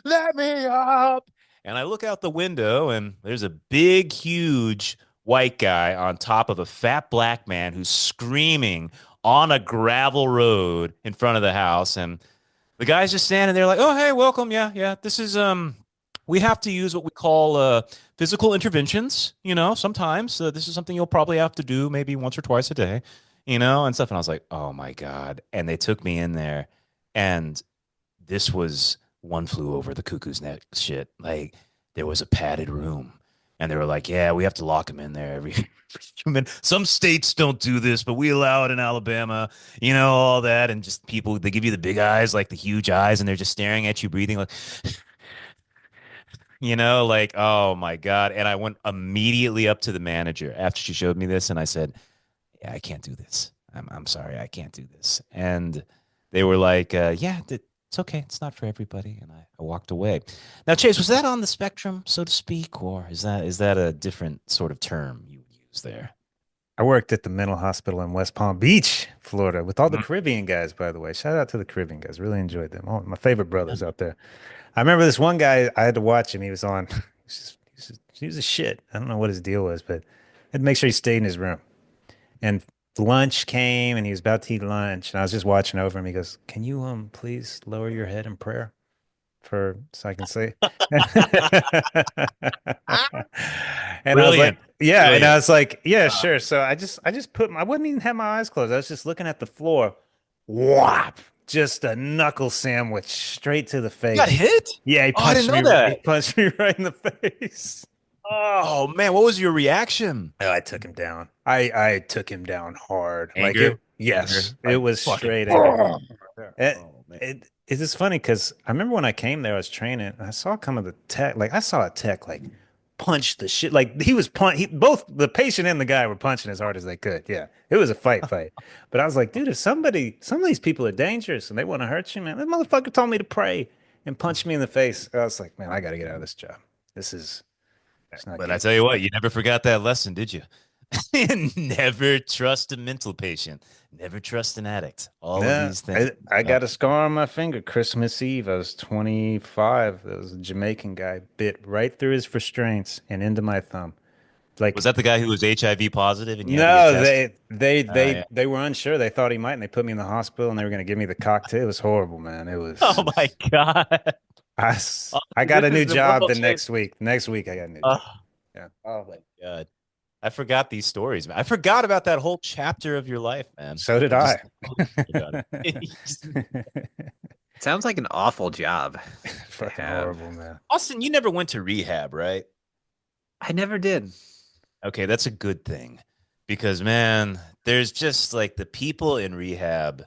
A: Let me up!" And I look out the window, and there's a big, huge white guy on top of a fat black man who's screaming on a gravel road in front of the house. And the guy's just standing there like, "Oh, hey, welcome. Yeah, yeah. This is we have to use what we call physical interventions, you know, sometimes. This is something you'll probably have to do maybe once or twice a day, you know, and stuff." And I was like, "Oh my God." And they took me in there, and this was one flew over the cuckoo's nest shit. Like there was a padded room. And they were like, "Yeah, we have to lock him in there every human. Some states don't do this, but we allow it in Alabama, you know, all that." And just people, they give you the big eyes, like the huge eyes, and they're just staring at you, breathing like, you know, like, oh my God. And I went immediately up to the manager after she showed me this, and I said, "Yeah, I can't do this. I'm sorry, I can't do this." And they were like, "Yeah, it's okay. It's not for everybody." And I walked away. Now, Chase, was that on the spectrum, so to speak, or is that a different sort of term you would use there?
C: I worked at the mental hospital in West Palm Beach, Florida, with all the
A: Mhm.
C: Caribbean guys, by the way. Shout out to the Caribbean guys. Really enjoyed them. Oh, my favorite brothers out there. I remember this one guy, I had to watch him. He was on, he was a shit. I don't know what his deal was, but I had to make sure he stayed in his room. And lunch came and he was about to eat lunch. And I was just watching over him. He goes, "Can you please lower your head in prayer for so I can say?" And I was
A: Brilliant,
C: like, yeah. And I
A: brilliant.
C: was like, yeah, sure. So I just I wouldn't even have my eyes closed. I was just looking at the floor. Whop! Just a knuckle sandwich straight to the
A: You got
C: face.
A: hit?
C: Yeah,
A: Oh, I didn't know
C: he
A: that.
C: punched me right in the face.
A: Oh man, what was your reaction?
C: Oh, I took him down. I took him down hard. Like
A: Anger,
C: it, yes,
A: anger,
C: it
A: like
C: was
A: fucking.
C: straight anger. It,
A: Oh man.
C: it's just funny because I remember when I came there, I was training, and I saw come of the tech. Like I saw a tech like punch the shit. Like he was both the patient and the guy were punching as hard as they could. Yeah, it was a fight. But I was like, dude, if some of these people are dangerous and they want to hurt you, man, that motherfucker told me to pray and punch me in the face. I was like, man, I got to get out of this job. This is it's not
A: But I
C: good.
A: tell you what, you never forgot that lesson, did you? Never trust a mental patient. Never trust an addict. All of
C: Yeah,
A: these things.
C: I
A: Uh,
C: got a scar on my finger. Christmas Eve, I was 25. There was a Jamaican guy bit right through his restraints and into my thumb.
A: was
C: Like,
A: that the guy who was HIV positive and you had to get
C: no,
A: tested? Yeah.
C: they were unsure. They thought he might, and they put me in the hospital, and they were going to give me the cocktail. It was horrible, man.
A: Oh my God.
C: I got
A: This
C: a
A: is
C: new
A: the
C: job
A: world
C: the
A: change.
C: next week. Next week, I got a new
A: Oh,
C: job. Yeah.
A: oh my God. I forgot these stories, man. I forgot about that whole chapter of your life, man.
C: So did
A: I just
C: I.
A: forgot it.
B: Sounds like an awful job to
C: Fucking
B: have.
C: horrible, man.
A: Austin, you never went to rehab, right?
B: I never did.
A: Okay, that's a good thing because, man, there's just like the people in rehab.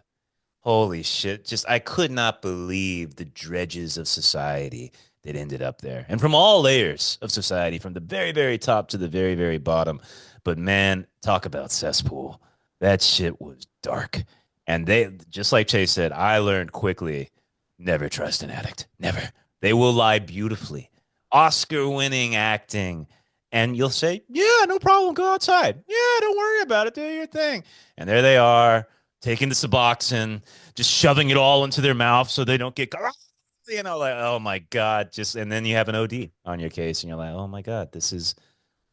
A: Holy shit. Just, I could not believe the dredges of society that ended up there. And from all layers of society, from the very, very top to the very, very bottom. But man, talk about cesspool. That shit was dark. And they, just like Chase said, I learned quickly never trust an addict. Never. They will lie beautifully. Oscar winning acting. And you'll say, yeah, no problem. Go outside. Yeah, don't worry about it. Do your thing. And there they are taking the Suboxone, just shoving it all into their mouth so they don't get, like, oh my God. Just, and then you have an OD on your case and you're like, oh my God, this is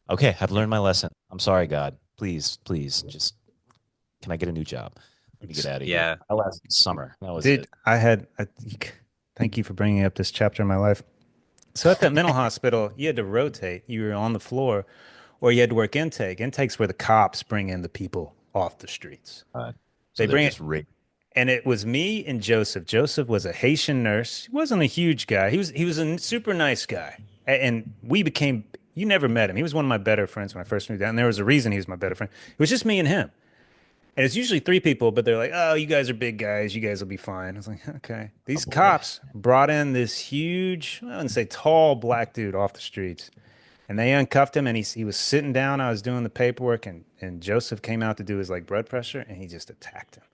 A: okay. I've learned my lesson. I'm sorry, God. Please, please, just, can I get a new job? Let me get out of here.
B: Yeah.
A: I last summer. That was
C: Dude,
A: it.
C: thank you for bringing up this chapter in my life. So at that mental hospital, you had to rotate. You were on the floor, or you had to work intake. Intake's where the cops bring in the people off the streets.
A: So
C: They
A: they're
C: bring it,
A: just raped.
C: and it was me and Joseph. Joseph was a Haitian nurse. He wasn't a huge guy. He was a super nice guy, and we became. You never met him. He was one of my better friends when I first moved down. And there was a reason he was my better friend. It was just me and him. And it's usually three people, but they're like, "Oh, you guys are big guys. You guys will be fine." I was like, "Okay."
A: Oh
C: These
A: boy.
C: cops brought in this huge, I wouldn't say tall black dude off the streets, and they uncuffed him, and he was sitting down. I was doing the paperwork, and Joseph came out to do his like blood pressure, and he just attacked him.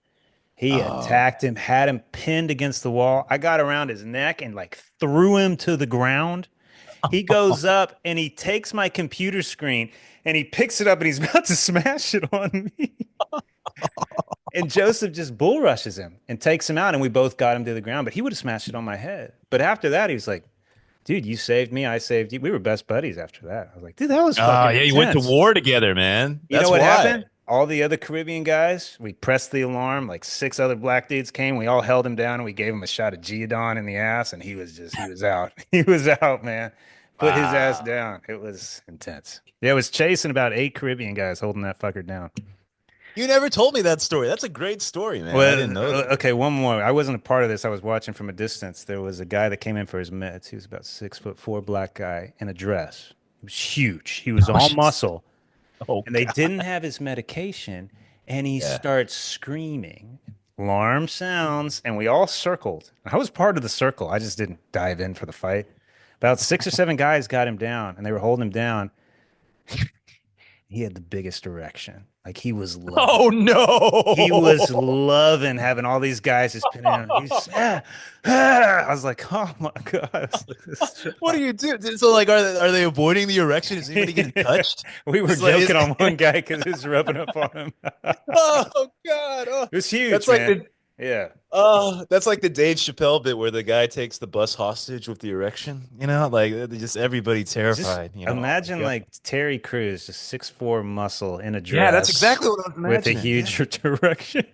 C: He
A: Oh,
C: attacked him, had him pinned against the wall. I got around his neck and like threw him to the ground. He goes up and he takes my computer screen and he picks it up and he's about to smash it on me. And Joseph just bull rushes him and takes him out, and we both got him to the ground. But he would have smashed it on my head. But after that, he was like, "Dude, you saved me. I saved you." We were best buddies after that. I was like, "Dude, that was
A: oh
C: fucking
A: yeah, you went to
C: intense."
A: war together, man.
C: You know
A: That's
C: what
A: why.
C: happened? All the other Caribbean guys, we pressed the alarm. Like six other black dudes came. We all held him down and we gave him a shot of Geodon in the ass, and he was out. He was out, man. Put his ass
A: Wow.
C: down. It was intense. Yeah, it was chasing about eight Caribbean guys holding that fucker down.
A: You never told me that story. That's a great story, man. I didn't
C: Well,
A: know that.
C: okay, one more. I wasn't a part of this. I was watching from a distance. There was a guy that came in for his meds. He was about 6'4" black guy in a dress. He was huge. He was all
A: Gosh.
C: muscle,
A: Oh
C: and they
A: God.
C: didn't have his medication. And he
A: Yeah.
C: starts screaming. Alarm sounds, and we all circled. I was part of the circle. I just didn't dive in for the fight. About six or seven guys got him down, and they were holding him down. He had the biggest erection. Like he was loving.
A: Oh
C: He was
A: no.
C: loving having all these guys just pinning him. He's I was like, oh my God. I was like, this is
A: What do you do? So, like, are they avoiding the erection? Is anybody getting touched?
C: We were
A: It's like,
C: joking on one guy because it was rubbing up on him.
A: oh God, oh,
C: It was
A: that's
C: huge,
A: like
C: man.
A: the
C: Yeah.
A: that's like the Dave Chappelle bit where the guy takes the bus hostage with the erection. You know, like just everybody
C: Just
A: terrified. You know, oh my
C: imagine
A: God.
C: like Terry Crews, just 6'4" muscle in a
A: Yeah, that's
C: dress
A: exactly what I was
C: with a
A: imagining. Yeah.
C: huge erection.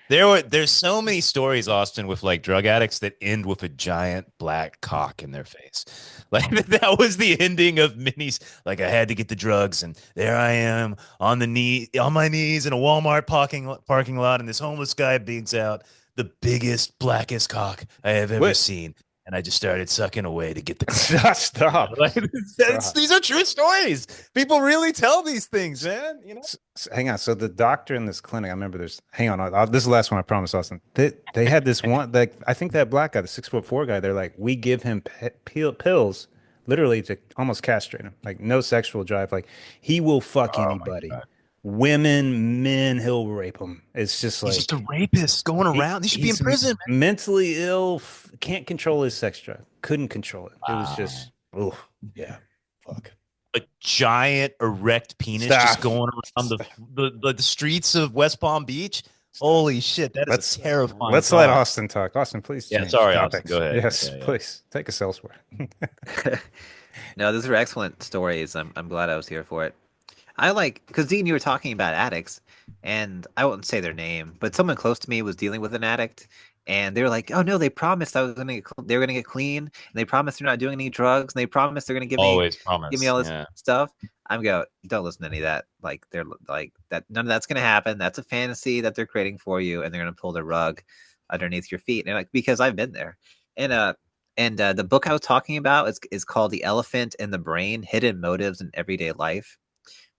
A: There's so many stories, Austin, with like drug addicts that end with a giant black cock in their face. Like that was the ending of Minnie's. Like I had to get the drugs, and there I am on my knees in a Walmart parking lot, and this homeless guy bigs out the biggest, blackest cock I have ever
C: What?
A: seen, and I just started sucking away to get the crack.
C: Stop.
A: Like,
C: Stop.
A: these are true stories. People really tell these things, man. You know.
C: Hang on. So the doctor in this clinic, I remember there's, hang on. This is the last one, I promise, Austin. They had this one, like, I think that black guy, the 6'4" guy, they're like, we give him pills literally to almost castrate him. Like, no sexual drive. Like, he will fuck
A: Oh my
C: anybody.
A: God.
C: Women, men, he'll rape them. It's just
A: He's just a
C: like,
A: rapist going around. He should be in
C: he's
A: prison,
C: mentally ill, can't control his sex drive. Couldn't control it. It was
A: man. Wow.
C: just, oh, yeah, fuck.
A: a giant erect penis just
C: Stop.
A: going around
C: Stop.
A: the streets of West Palm Beach.
C: Stop.
A: Holy shit, that is a terrifying
C: Let's let
A: thought.
C: Austin talk. Austin, please
A: Yeah,
C: change
A: sorry, Austin. Go
C: topics.
A: ahead.
C: Yes,
A: Yeah, yeah.
C: please take us elsewhere.
B: No, those are excellent stories. I'm glad I was here for it. I like because Dean, you were talking about addicts, and I won't say their name, but someone close to me was dealing with an addict, and they were like, "Oh no, they promised they were gonna get clean, and they promised they're not doing any drugs, and they promised they're gonna
A: Always
B: give me
A: promise.
B: all this
A: Yeah.
B: stuff." I'm go, don't listen to any of that. Like they're like that. None of that's gonna happen. That's a fantasy that they're creating for you, and they're gonna pull the rug underneath your feet. And like because I've been there, and the book I was talking about is called The Elephant in the Brain: Hidden Motives in Everyday Life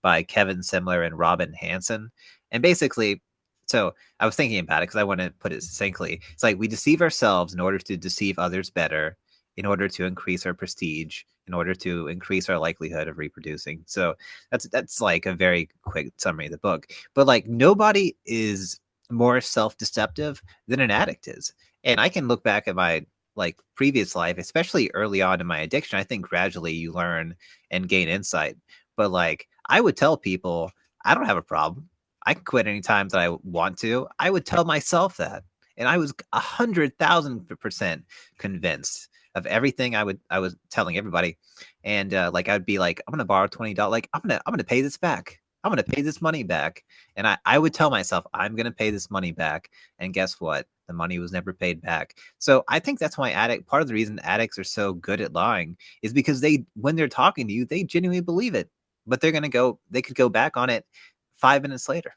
B: by Kevin Simler and Robin Hanson. And basically, so I was thinking about it because I want to put it succinctly. It's like we deceive ourselves in order to deceive others better, in order to increase our prestige, in order to increase our likelihood of reproducing. So that's like a very quick summary of the book. But like nobody is more self-deceptive than an addict is. And I can look back at my like previous life, especially early on in my addiction. I think gradually you learn and gain insight. But like I would tell people, I don't have a problem. I can quit any time that I want to. I would tell myself that. And I was 100,000% convinced of everything I was telling everybody. And like I'd be like, I'm gonna borrow $20. Like I'm gonna pay this back. I'm gonna pay this money back. And I would tell myself, I'm gonna pay this money back. And guess what? The money was never paid back. So I think that's why part of the reason addicts are so good at lying is because when they're talking to you, they genuinely believe it, but they could go back on it 5 minutes later.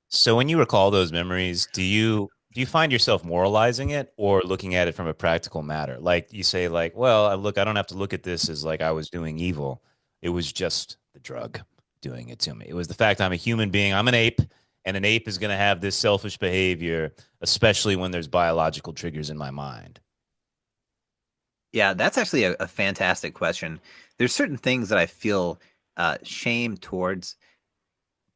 A: So when you recall those memories, do you find yourself moralizing it or looking at it from a practical matter? Like you say, like, well, I don't have to look at this as like I was doing evil. It was just the drug doing it to me. It was the fact I'm a human being. I'm an ape, and an ape is going to have this selfish behavior, especially when there's biological triggers in my mind.
B: Yeah, that's actually a fantastic question. There's certain things that I feel shame towards,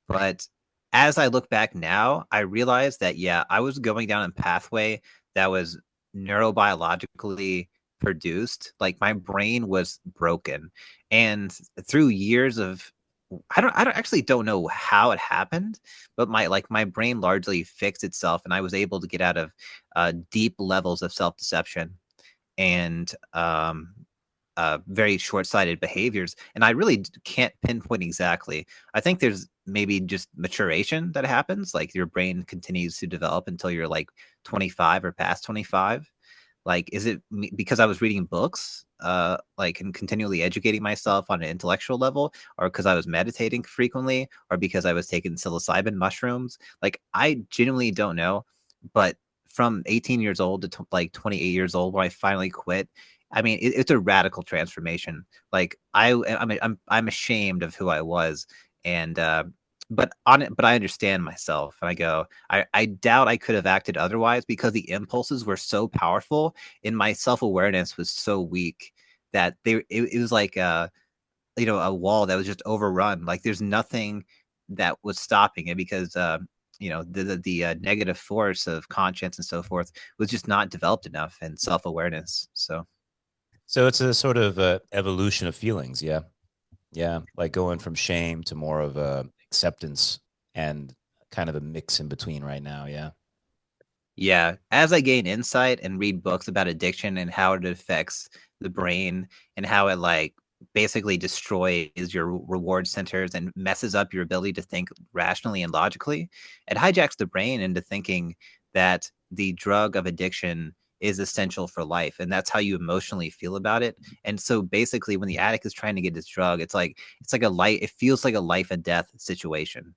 B: but as I look back now, I realize that yeah, I was going down a pathway that was neurobiologically produced. Like my brain was broken, and through years of I don't actually don't know how it happened, but my brain largely fixed itself, and I was able to get out of deep levels of self deception and very short-sighted behaviors. And I really can't pinpoint exactly. I think there's maybe just maturation that happens, like your brain continues to develop until you're like 25 or past 25. Like, is it because I was reading books, like, and continually educating myself on an intellectual level, or because I was meditating frequently, or because I was taking psilocybin mushrooms? Like, I genuinely don't know. But from 18 years old to like 28 years old, when I finally quit, I mean, it's a radical transformation. Like, I'm ashamed of who I was, and but I understand myself, and I go, I doubt I could have acted otherwise because the impulses were so powerful and my self-awareness was so weak that it was like a wall that was just overrun. Like there's nothing that was stopping it because the negative force of conscience and so forth was just not developed enough and self-awareness. So
A: So it's a sort of evolution of feelings. Yeah. Yeah. Like going from shame to more of a acceptance and kind of a mix in between right now. Yeah.
B: yeah, as I gain insight and read books about addiction and how it affects the brain and how it like basically destroys your reward centers and messes up your ability to think rationally and logically, it hijacks the brain into thinking that the drug of addiction is essential for life and that's how you emotionally feel about it. And so basically when the addict is trying to get this drug, it's like a life it feels like a life and death situation.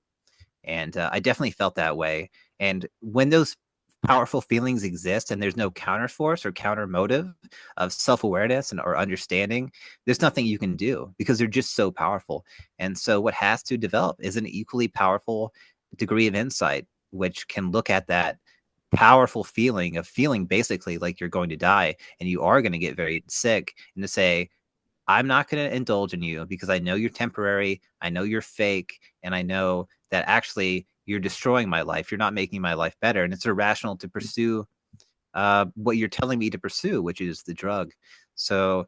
B: And I definitely felt that way. And when those powerful feelings exist and there's no counterforce or counter motive of self-awareness or understanding, there's nothing you can do because they're just so powerful. And so what has to develop is an equally powerful degree of insight, which can look at that powerful feeling of feeling basically like you're going to die and you are going to get very sick, and to say, I'm not going to indulge in you because I know you're temporary. I know you're fake. And I know that actually you're destroying my life. You're not making my life better. And it's irrational to pursue what you're telling me to pursue, which is the drug. So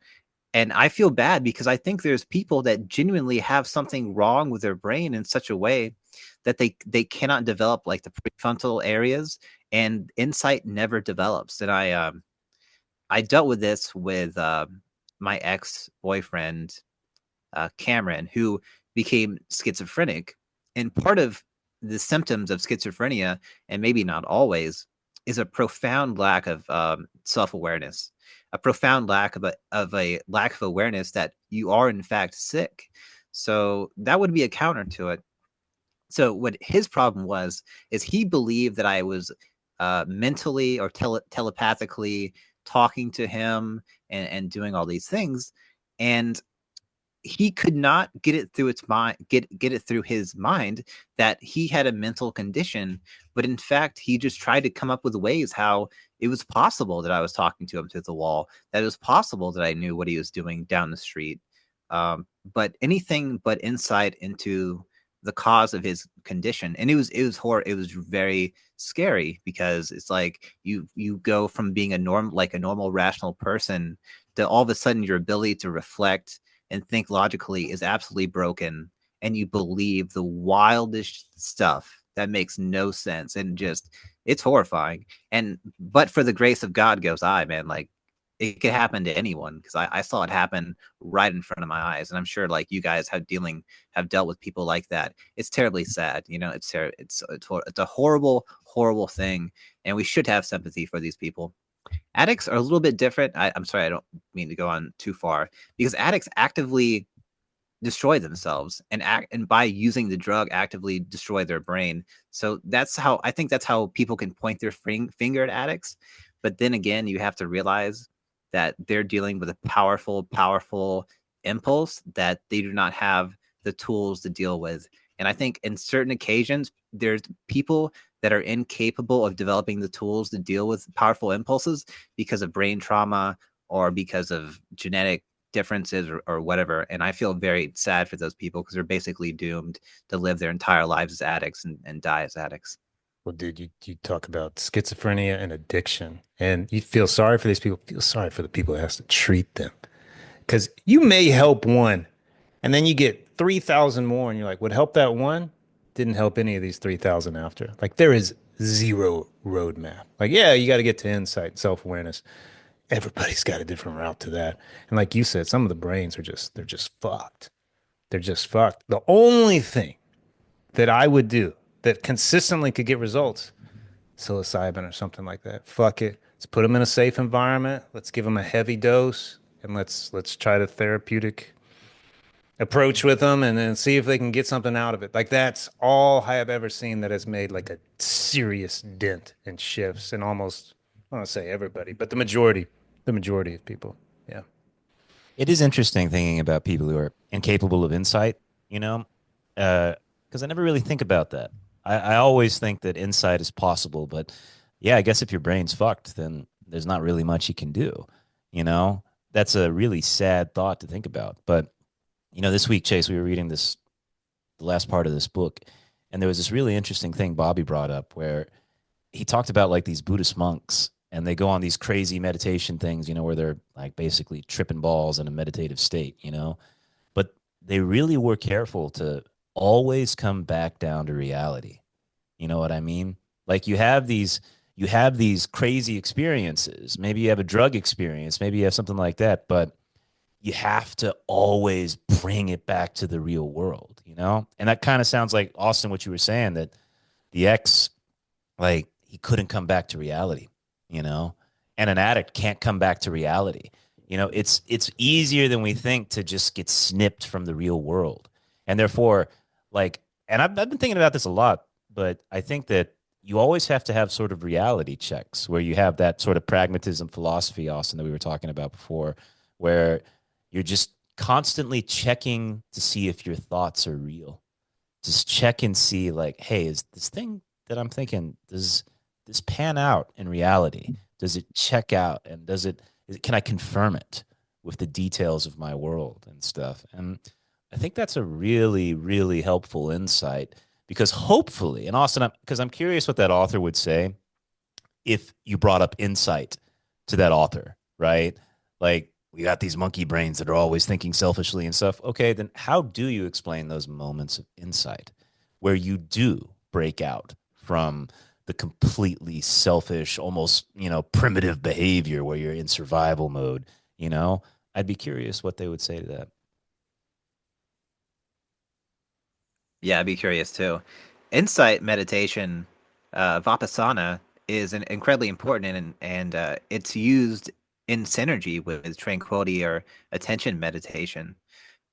B: And I feel bad because I think there's people that genuinely have something wrong with their brain in such a way that they cannot develop like the prefrontal areas, and insight never develops. And I dealt with this with my ex boyfriend Cameron, who became schizophrenic. And part of the symptoms of schizophrenia, and maybe not always, is a profound lack of self awareness, a profound lack of a lack of awareness that you are in fact sick. So that would be a counter to it. So what his problem was is he believed that I was mentally or telepathically talking to him and doing all these things, and he could not get it through its mind get it through his mind that he had a mental condition, but in fact he just tried to come up with ways how it was possible that I was talking to him through the wall, that it was possible that I knew what he was doing down the street. But anything but insight into the cause of his condition. And it was very scary, because it's like you go from being a normal rational person to all of a sudden your ability to reflect and think logically is absolutely broken, and you believe the wildest stuff that makes no sense, and just it's horrifying. And but for the grace of God goes I, man, like it could happen to anyone, because I saw it happen right in front of my eyes. And I'm sure like you guys have dealt with people like that. It's terribly sad, you know. It's a horrible thing, and we should have sympathy for these people. Addicts are a little bit different. I'm sorry, I don't mean to go on too far, because addicts actively destroy themselves, and by using the drug actively destroy their brain. So I think that's how people can point their finger at addicts. But then again, you have to realize that they're dealing with a powerful impulse that they do not have the tools to deal with. And I think in certain occasions, there's people that are incapable of developing the tools to deal with powerful impulses because of brain trauma or because of genetic differences, or whatever. And I feel very sad for those people, because they're basically doomed to live their entire lives as addicts and die as addicts.
C: Well, dude, you talk about schizophrenia and addiction, and you feel sorry for these people. Feel sorry for the people that has to treat them, because you may help one, and then you get 3,000 more, and you're like, would help that one? Didn't help any of these 3,000 after. Like there is zero roadmap. Like, yeah, you got to get to insight, self-awareness. Everybody's got a different route to that. And like you said, some of the brains are they're just fucked. They're just fucked. The only thing that I would do that consistently could get results, psilocybin or something like that. Fuck it. Let's put them in a safe environment. Let's give them a heavy dose, and let's try the therapeutic approach with them, and then see if they can get something out of it. Like that's all I have ever seen that has made like a serious dent and shifts in almost, I don't want to say everybody, but the majority of people. Yeah.
A: It is interesting thinking about people who are incapable of insight, you know, because I never really think about that. I always think that insight is possible, but yeah, I guess if your brain's fucked, then there's not really much you can do, you know? That's a really sad thought to think about. But, you know, this week, Chase, we were reading the last part of this book, and there was this really interesting thing Bobby brought up where he talked about like these Buddhist monks, and they go on these crazy meditation things, you know, where they're like basically tripping balls in a meditative state, you know, but they really were careful to always come back down to reality. You know what I mean? Like you have these crazy experiences. Maybe you have a drug experience, maybe you have something like that, but you have to always bring it back to the real world, you know? And that kind of sounds like Austin what you were saying, that the ex, like he couldn't come back to reality, you know, and an addict can't come back to reality. You know, it's easier than we think to just get snipped from the real world, and therefore, like, and I've been thinking about this a lot, but I think that you always have to have sort of reality checks where you have that sort of pragmatism philosophy, Austin, that we were talking about before, where you're just constantly checking to see if your thoughts are real. Just check and see, like, hey, is this thing that I'm thinking, does this pan out in reality? Does it check out? And can I confirm it with the details of my world and stuff? And I think that's a really, really helpful insight, because hopefully, and Austin, because I'm curious what that author would say if you brought up insight to that author, right? Like, we got these monkey brains that are always thinking selfishly and stuff. Okay, then how do you explain those moments of insight where you do break out from the completely selfish, almost, primitive behavior where you're in survival mode, you know? I'd be curious what they would say to that.
B: Yeah, I'd be curious too. Insight meditation, Vipassana, is incredibly important, and it's used in synergy with tranquility or attention meditation.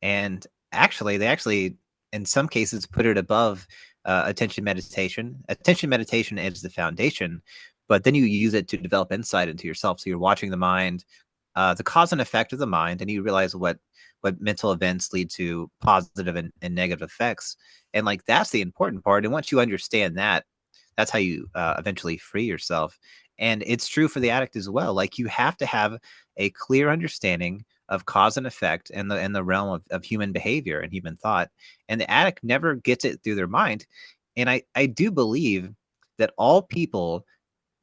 B: And actually, they actually, in some cases, put it above attention meditation. Attention meditation is the foundation, but then you use it to develop insight into yourself. So you're watching the mind, the cause and effect of the mind, and you realize what mental events lead to positive and negative effects. And like that's the important part. And once you understand that, that's how you eventually free yourself. And it's true for the addict as well. Like you have to have a clear understanding of cause and effect and the realm of human behavior and human thought. And the addict never gets it through their mind. And I do believe that all people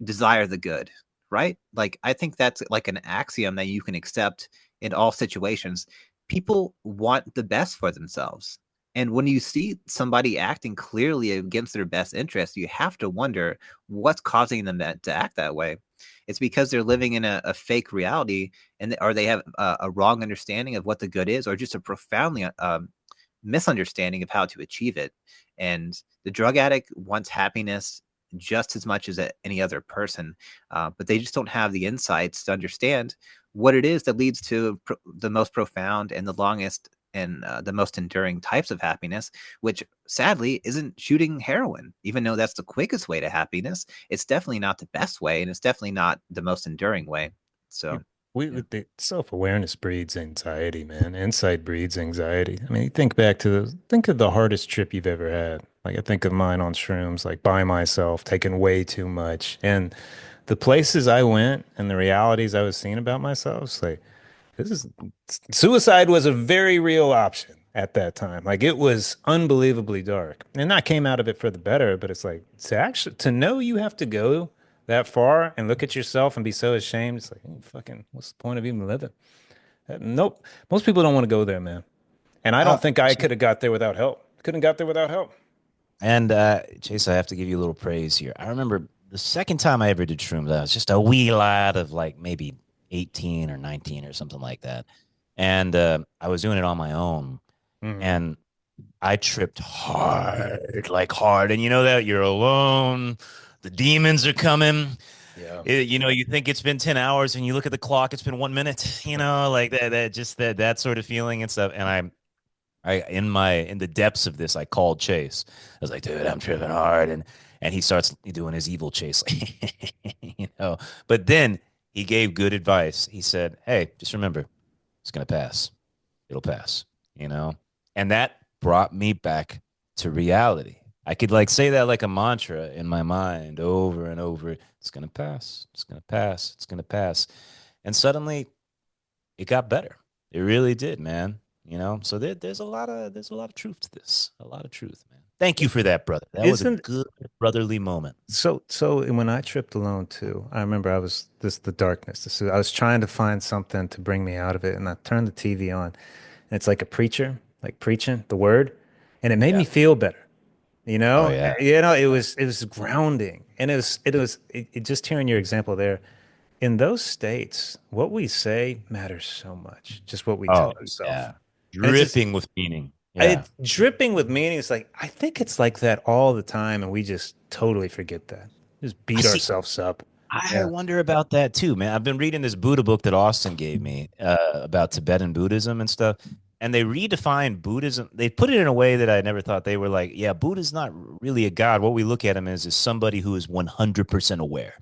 B: desire the good, right? Like I think that's like an axiom that you can accept in all situations. People want the best for themselves. And when you see somebody acting clearly against their best interest, you have to wonder what's causing them to act that way. It's because they're living in a fake reality, or they have a wrong understanding of what the good is, or just a profoundly misunderstanding of how to achieve it. And the drug addict wants happiness just as much as any other person, but they just don't have the insights to understand what it is that leads to the most profound and the longest and the most enduring types of happiness, which sadly isn't shooting heroin. Even though that's the quickest way to happiness, it's definitely not the best way, and it's definitely not the most enduring way. So, yeah.
C: The self-awareness breeds anxiety, man. Insight breeds anxiety. I mean, you think of the hardest trip you've ever had. Like I think of mine on shrooms, like by myself, taking way too much. And the places I went and the realities I was seeing about myself, it's like this is suicide was a very real option at that time. Like it was unbelievably dark. And I came out of it for the better, but it's like to know you have to go that far and look at yourself and be so ashamed. It's like, hey, fucking, what's the point of even living? Nope. Most people don't want to go there, man. And I don't
A: Uh,
C: think I could have got there without help. Couldn't got there without help.
A: and Chase, I have to give you a little praise here. I remember the second time I ever did shrooms, I was just a wee lad of like maybe 18 or 19 or something like that. And I was doing it on my own.
C: Mm,
A: And I tripped hard, like hard. And you know that you're alone. The demons are coming.
C: yeah.
A: You think it's been 10 hours and you look at the clock, it's been 1 minute, like that sort of feeling and stuff. And in the depths of this, I called Chase. I was like, dude, I'm tripping hard. And he starts doing his evil Chase, you know. But then he gave good advice. He said, hey, just remember, it's gonna pass. It'll pass, you know? And that brought me back to reality. I could like say that like a mantra in my mind over and over. It's gonna pass. It's gonna pass. It's gonna pass. And suddenly it got better. It really did, man. So there's a lot of truth to this. A lot of truth, man. Thank you for that, brother. That was a
C: Isn't
A: good brotherly moment.
C: so when I tripped alone too, I remember I was the darkness. I was trying to find something to bring me out of it, and I turned the TV on, and it's like a preacher, like preaching the word, and it made me
A: Yeah.
C: feel better. You
A: Oh
C: know,
A: yeah.
C: it was grounding, and it just hearing your example there. In those states, what we say matters so much. Just what we tell
A: Oh
C: ourselves,
A: yeah.
C: and it's just
A: Dripping with meaning. Yeah.
C: it's dripping with meaning. It's like I think it's like that all the time, and we just totally forget that. Just
A: I
C: beat
A: see.
C: ourselves up.
A: I
C: Yeah.
A: wonder about that too, man. I've been reading this Buddha book that Austin gave me about Tibetan Buddhism and stuff. And they redefine Buddhism. They put it in a way that I never thought they were like, yeah, Buddha's not really a god. What we look at him as is somebody who is 100% aware,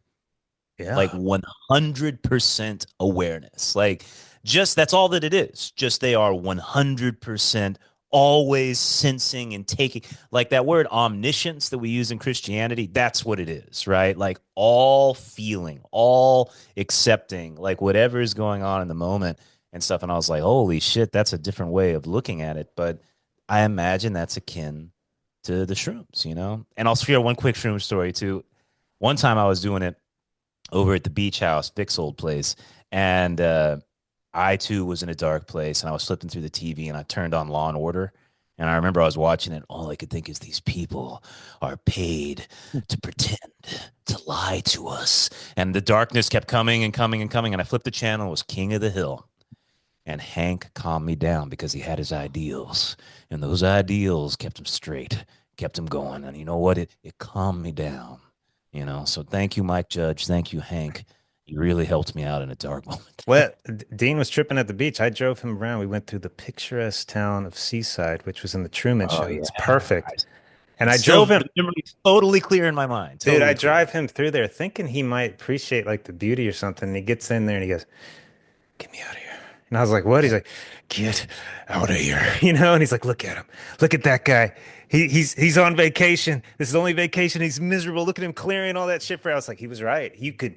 A: like
C: Yeah.
A: 100% awareness. Like, just that's all that it is. Just they are 100% always sensing and taking, like that word omniscience that we use in Christianity. That's what it is, right? Like, all feeling, all accepting, like whatever is going on in the moment and stuff. And I was like, holy shit, that's a different way of looking at it. But I imagine that's akin to the shrooms. And I'll share one quick shroom story too. One time I was doing it over at the beach house, Vic's old place. And I too was in a dark place, and I was flipping through the TV, and I turned on Law and Order. And I remember I was watching it. All I could think is these people are paid to pretend to lie to us. And the darkness kept coming and coming and coming. And I flipped the channel. It was King of the Hill. And Hank calmed me down because he had his ideals. And those ideals kept him straight, kept him going. And you know what? It calmed me down. So thank you, Mike Judge. Thank you, Hank. You really helped me out in a dark moment.
C: Well, Dean was tripping at the beach. I drove him around. We went through the picturesque town of Seaside, which was in the Truman
A: Oh
C: Show.
A: yeah.
C: It's perfect. And I
A: Still,
C: drove him,
A: the memory's totally clear in my mind.
C: dude, I
A: Totally clear.
C: drive him through there thinking he might appreciate like the beauty or something. And he gets in there and he goes, "Get me out of here." And I was like, "What?" He's like, "Get out of here." And he's like, "Look at him. Look at that guy. He's on vacation. This is the only vacation. He's miserable. Look at him clearing all that shit for." I was like, he was right. You could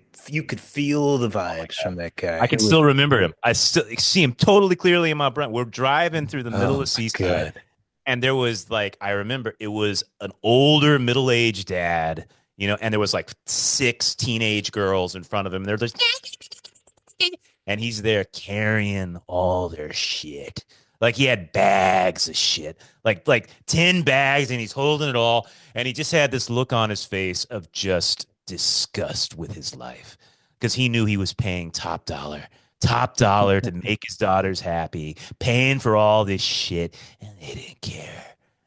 C: feel the vibes from that guy.
A: I can still remember him. I still see him totally clearly in my brain. We're driving through the middle
C: Oh
A: of
C: my
A: Seaside,
C: God.
A: and there was like I remember it was an older middle-aged dad, and there was like 6 teenage girls in front of him. They're just and he's there carrying all their shit. Like he had bags of shit, like 10 bags, and he's holding it all. And he just had this look on his face of just disgust with his life because he knew he was paying top dollar to make his daughters happy, paying for all this shit. And they didn't care.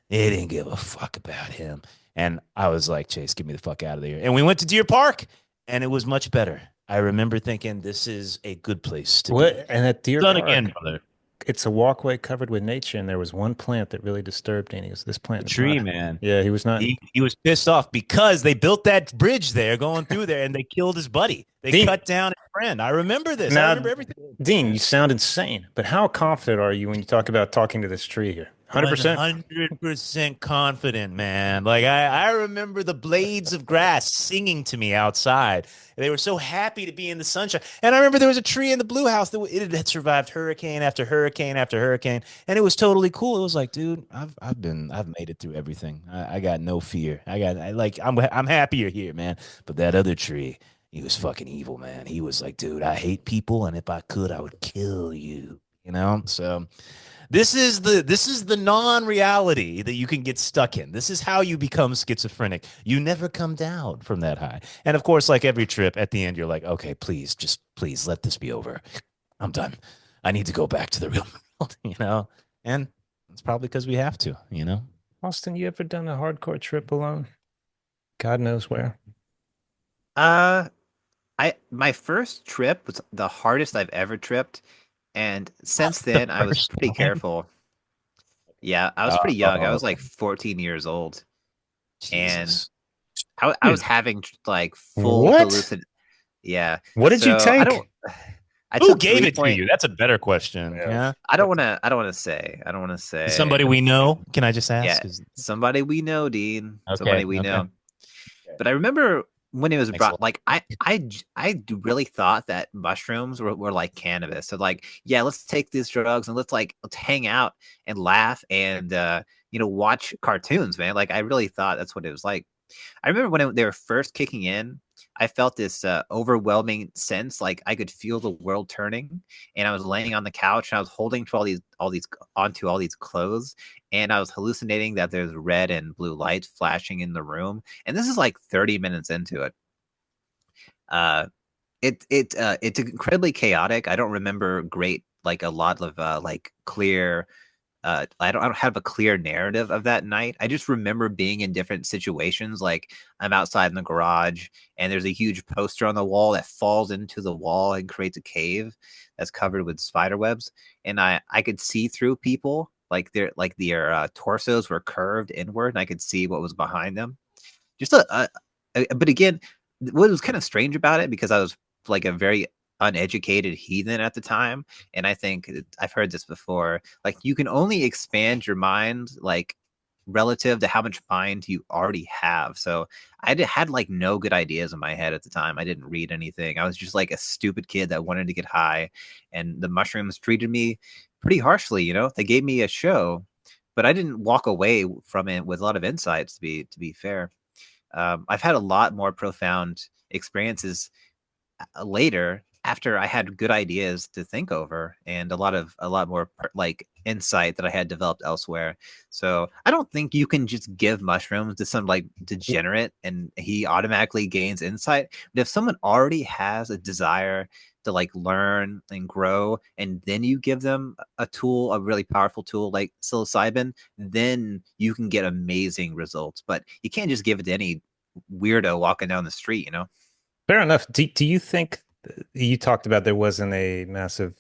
A: They didn't give a fuck about him. And I was like, Chase, get me the fuck out of there. And we went to Deer Park, and it was much better. I remember thinking this is a good place to be.
C: What? And at Deer
A: Done
C: Park,
A: again, brother.
C: it's a walkway covered with nature, and there was one plant that really disturbed me. And he goes, "This
A: The
C: plant is
A: tree,
C: not."
A: man.
C: Yeah, he was not.
A: He was pissed off because they built that bridge there going through there and they killed his buddy. They
C: Dean,
A: cut down his friend. I remember this. I remember
C: now,
A: everything.
C: Dean, you sound insane. But how confident are you when you talk about talking to this tree here? 100%?
A: 100% confident, man. Like I remember the blades of grass singing to me outside. They were so happy to be in the sunshine. And I remember there was a tree in the blue house that it had survived hurricane after hurricane after hurricane, and it was totally cool. It was like, dude, I've made it through everything. I got no fear. I'm happy you're here, man. But that other tree, he was fucking evil, man. He was like, dude, I hate people, and if I could, I would kill you. So this is the non-reality that you can get stuck in. This is how you become schizophrenic. You never come down from that high. And of course, like every trip, at the end, you're like, okay, please let this be over. I'm done. I need to go back to the real world. And it's probably because we have to.
C: Austin, you ever done a hardcore trip alone? God knows where.
B: Uh, my first trip was the hardest I've ever tripped, and since
A: The
B: then I was
A: first
B: pretty
A: time.
B: careful. Yeah, I was pretty young. I
A: Oh,
B: was like 14 years old, and
A: Jesus.
B: I was
C: Dude,
B: having like full
C: what?
B: hallucin. Yeah,
C: What did you
B: so I
C: take?
B: don't. I
A: Who
B: took
A: gave
B: three
A: it to
B: point.
A: you? That's a better question.
C: Yeah.
A: Yeah.
B: I don't want to. I don't want to say. I don't want to
A: Somebody
B: say.
A: we know? Can I just
B: Yeah,
A: ask?
B: somebody we know, Dean.
A: Okay.
B: Somebody we
A: Okay.
B: know. But I remember when it was
A: Thanks a
B: brought,
A: lot.
B: like really thought that mushrooms were like cannabis. So like, yeah, let's take these drugs and let's hang out and laugh and watch cartoons, man. Like I really thought that's what it was like. I remember when they were first kicking in, I felt this overwhelming sense, like I could feel the world turning, and I was laying on the couch and I was holding to all these clothes, and I was hallucinating that there's red and blue lights flashing in the room, and this is like 30 minutes into it. Uh, it's incredibly chaotic. I don't remember a lot of like clear I don't have a clear narrative of that night. I just remember being in different situations. Like I'm outside in the garage and there's a huge poster on the wall that falls into the wall and creates a cave that's covered with spider webs. And I could see through people their torsos were curved inward and I could see what was behind them. Just but again, what was kind of strange about it, because I was like a very uneducated heathen at the time, and I think I've heard this before, like you can only expand your mind like relative to how much mind you already have. So had like no good ideas in my head at the time. I didn't read anything. I was just like a stupid kid that wanted to get high, and the mushrooms treated me pretty harshly. They gave me a show, but I didn't walk away from it with a lot of insights, to be fair. I've had a lot more profound experiences later, after I had good ideas to think over and a lot more like insight that I had developed elsewhere. So I don't think you can just give mushrooms to some like degenerate and he automatically gains insight. But if someone already has a desire to like learn and grow, and then you give them a tool, a really powerful tool like psilocybin, then you can get amazing results. But you can't just give it to any weirdo walking down the street, you know?
C: Fair enough. Do you think you talked about there wasn't a massive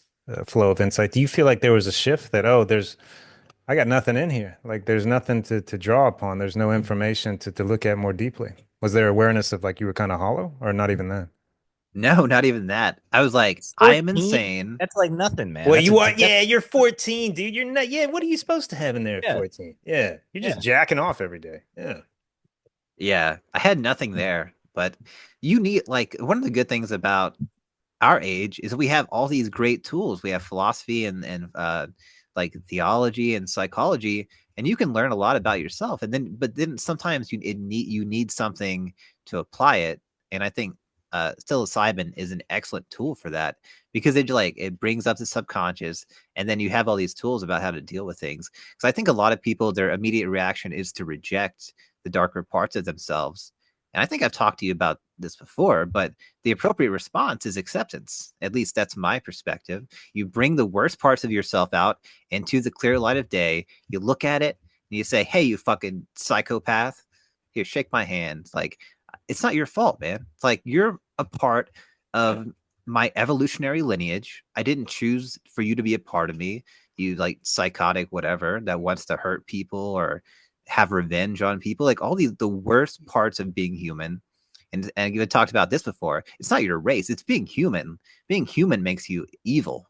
C: flow of insight? Do you feel like there was a shift that, oh, I got nothing in here. Like there's nothing to draw upon. There's no information to look at more deeply. Was there awareness of like you were kind of hollow or not even that?
B: No, not even that. I was like, I am
A: 14?
B: insane.
A: That's like nothing, man.
C: Well,
A: That's a
C: you are,
A: that's
C: yeah, you're 14, dude. You're not, yeah, what are you supposed to have in there at
A: yeah,
C: 14? Yeah, you're just
A: yeah.
C: jacking off every day. Yeah.
B: Yeah, I had nothing there, but you need like one of the good things about our age is we have all these great tools. We have philosophy and like theology and psychology, and you can learn a lot about yourself. And then, but then sometimes you need something to apply it. And I think psilocybin is an excellent tool for that because it brings up the subconscious, and then you have all these tools about how to deal with things. Because I think a lot of people, their immediate reaction is to reject the darker parts of themselves. And I think I've talked to you about this before, but the appropriate response is acceptance. At least that's my perspective. You bring the worst parts of yourself out into the clear light of day. You look at it and you say, "Hey, you fucking psychopath. Here, shake my hand." Like, it's not your fault, man. It's like you're a part of my evolutionary lineage. I didn't choose for you to be a part of me. You like psychotic whatever that wants to hurt people or have revenge on people. Like all the worst parts of being human, and you had talked about this before. It's not your race. It's being human. Being human makes you evil.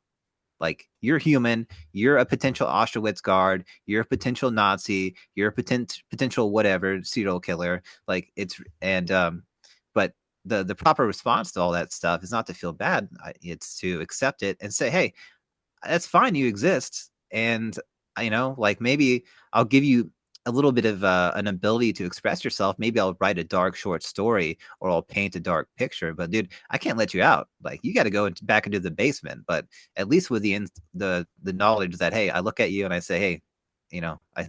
B: Like you're human. You're a potential Auschwitz guard. You're a potential Nazi. You're a potential whatever serial killer. Like it's but the proper response to all that stuff is not to feel bad. It's to accept it and say, hey, that's fine. You exist, and like maybe I'll give you a little bit of an ability to express yourself. Maybe I'll write a dark short story or I'll paint a dark picture. But dude, I can't let you out. Like you got to go back into the basement. But at least with the knowledge that hey, I look at you and I say, hey,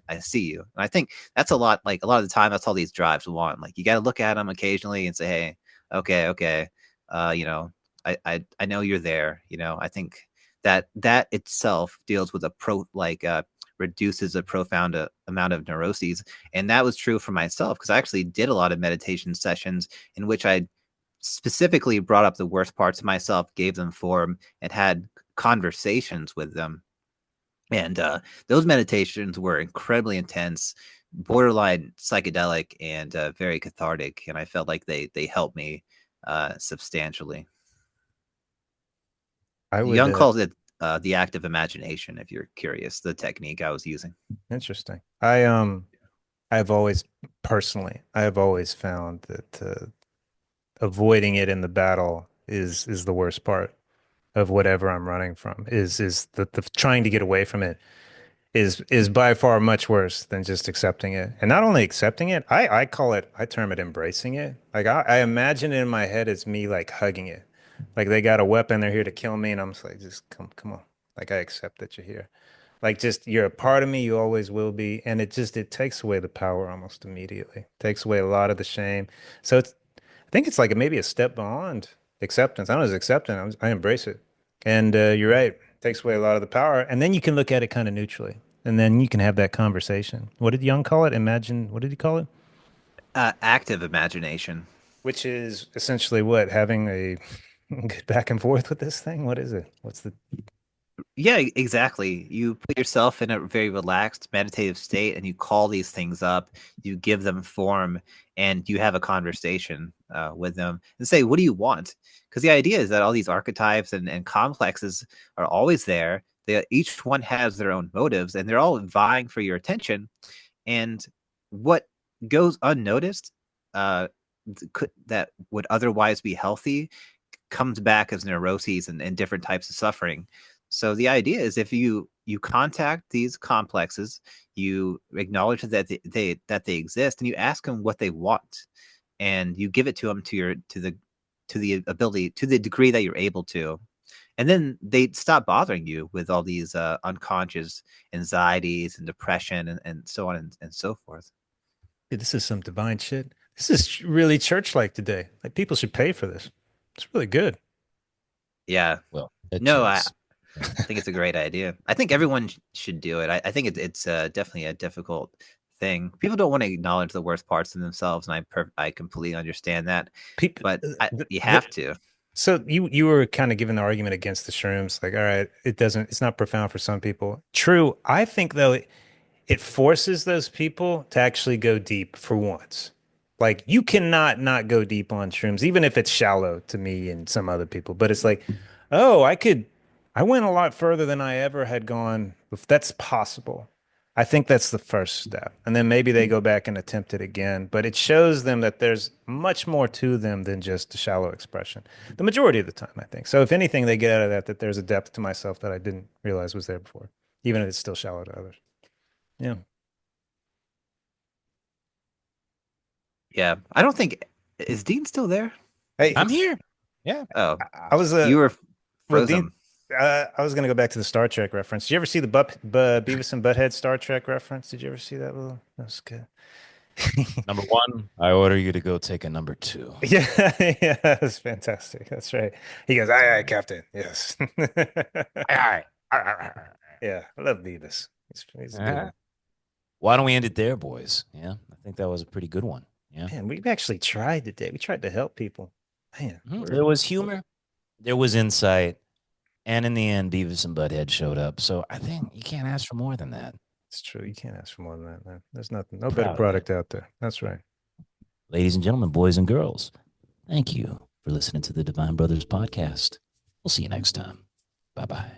B: I see you. And I think that's a lot. Like a lot of the time, that's all these drives want. Like you got to look at them occasionally and say, hey, okay, uh, you know, I know you're there. I think that itself deals with reduces a profound amount of neuroses. And that was true for myself because I actually did a lot of meditation sessions in which I specifically brought up the worst parts of myself, gave them form, and had conversations with them. And those meditations were incredibly intense, borderline psychedelic, and very cathartic. And I felt like they helped me substantially.
C: I would,
B: Young calls it the active imagination. If you're curious, the technique I was using.
C: interesting. I've always personally, I have always found that avoiding it in the battle is the worst part of whatever I'm running from. Is the trying to get away from it is by far much worse than just accepting it. And not only accepting it, I term it embracing it. Like I imagine it in my head as me like hugging it. Like they got a weapon, they're here to kill me, and I'm just like, just come on. Like I accept that you're here. Like just you're a part of me, you always will be. And it takes away the power almost immediately. Takes away a lot of the shame. So I think it's like maybe a step beyond acceptance. I don't know, it's acceptance. I embrace it. And you're right. Takes away a lot of the power. And then you can look at it kind of neutrally. And then you can have that conversation. What did Young call it? Imagine, what did he call it?
B: Active imagination.
C: Which is essentially what? Having a good back and forth with this thing? What is it? What's the
B: Yeah, exactly. You put yourself in a very relaxed meditative state and you call these things up, you give them form, and you have a conversation with them and say, what do you want? Because the idea is that all these archetypes and complexes are always there. Each one has their own motives and they're all vying for your attention. And what goes unnoticed uh, that would otherwise be healthy comes back as neuroses and different types of suffering. So the idea is if you contact these complexes, you acknowledge that they exist, and you ask them what they want, and you give it to them to to the ability, to the degree that you're able to, and then they stop bothering you with all these unconscious anxieties and depression and so on and so forth.
C: Dude, this is some divine shit. This is really church-like today. Like people should pay for this. It's really good.
B: Yeah.
A: Well, that
B: No, I,
A: checks.
B: I think it's a great idea. I think everyone should do it. I think it's definitely a difficult thing. People don't want to acknowledge the worst parts of themselves, and I completely understand that.
C: People,
B: But you have to.
C: so you were kind of giving the argument against the shrooms, like, all right, it's not profound for some people. True. I think though it forces those people to actually go deep for once. Like you cannot not go deep on shrooms, even if it's shallow to me and some other people. But it's like, oh, I went a lot further than I ever had gone. If that's possible. I think that's the first step. And then maybe they go back and attempt it again. But it shows them that there's much more to them than just a shallow expression. The majority of the time, I think. So if anything, they get out of that there's a depth to myself that I didn't realize was there before, even if it's still shallow to others. Yeah.
B: Yeah. I don't think is Dean still there?
C: Hey,
A: I'm here. Yeah.
B: Oh,
C: I was
B: you were
C: well, Dean.
B: frozen.
C: I was gonna go back to the Star Trek reference. Did you ever see the Beavis and Butthead Star Trek reference? Did you ever see that little? That was good.
A: Number one, I order you to go take a number two.
C: Yeah, yeah, that's fantastic. That's right. He goes, aye, aye, Captain. Yes.
A: All right.
C: Yeah, I love Beavis. He's a good one.
A: Why don't we end it there, boys? Yeah, I think that was a pretty good one. Yeah.
C: Man, we actually tried today. We tried to help people. Man,
A: There was humor, there was insight, and in the end, Beavis and Butthead showed up. So I think you can't ask for more than that.
C: it's true. You can't ask for more than that, man. There's nothing, no better
A: Proud of that.
C: product out there. That's right.
A: Ladies and gentlemen, boys and girls, thank you for listening to the Divine Brothers podcast. We'll see you next time. Bye bye.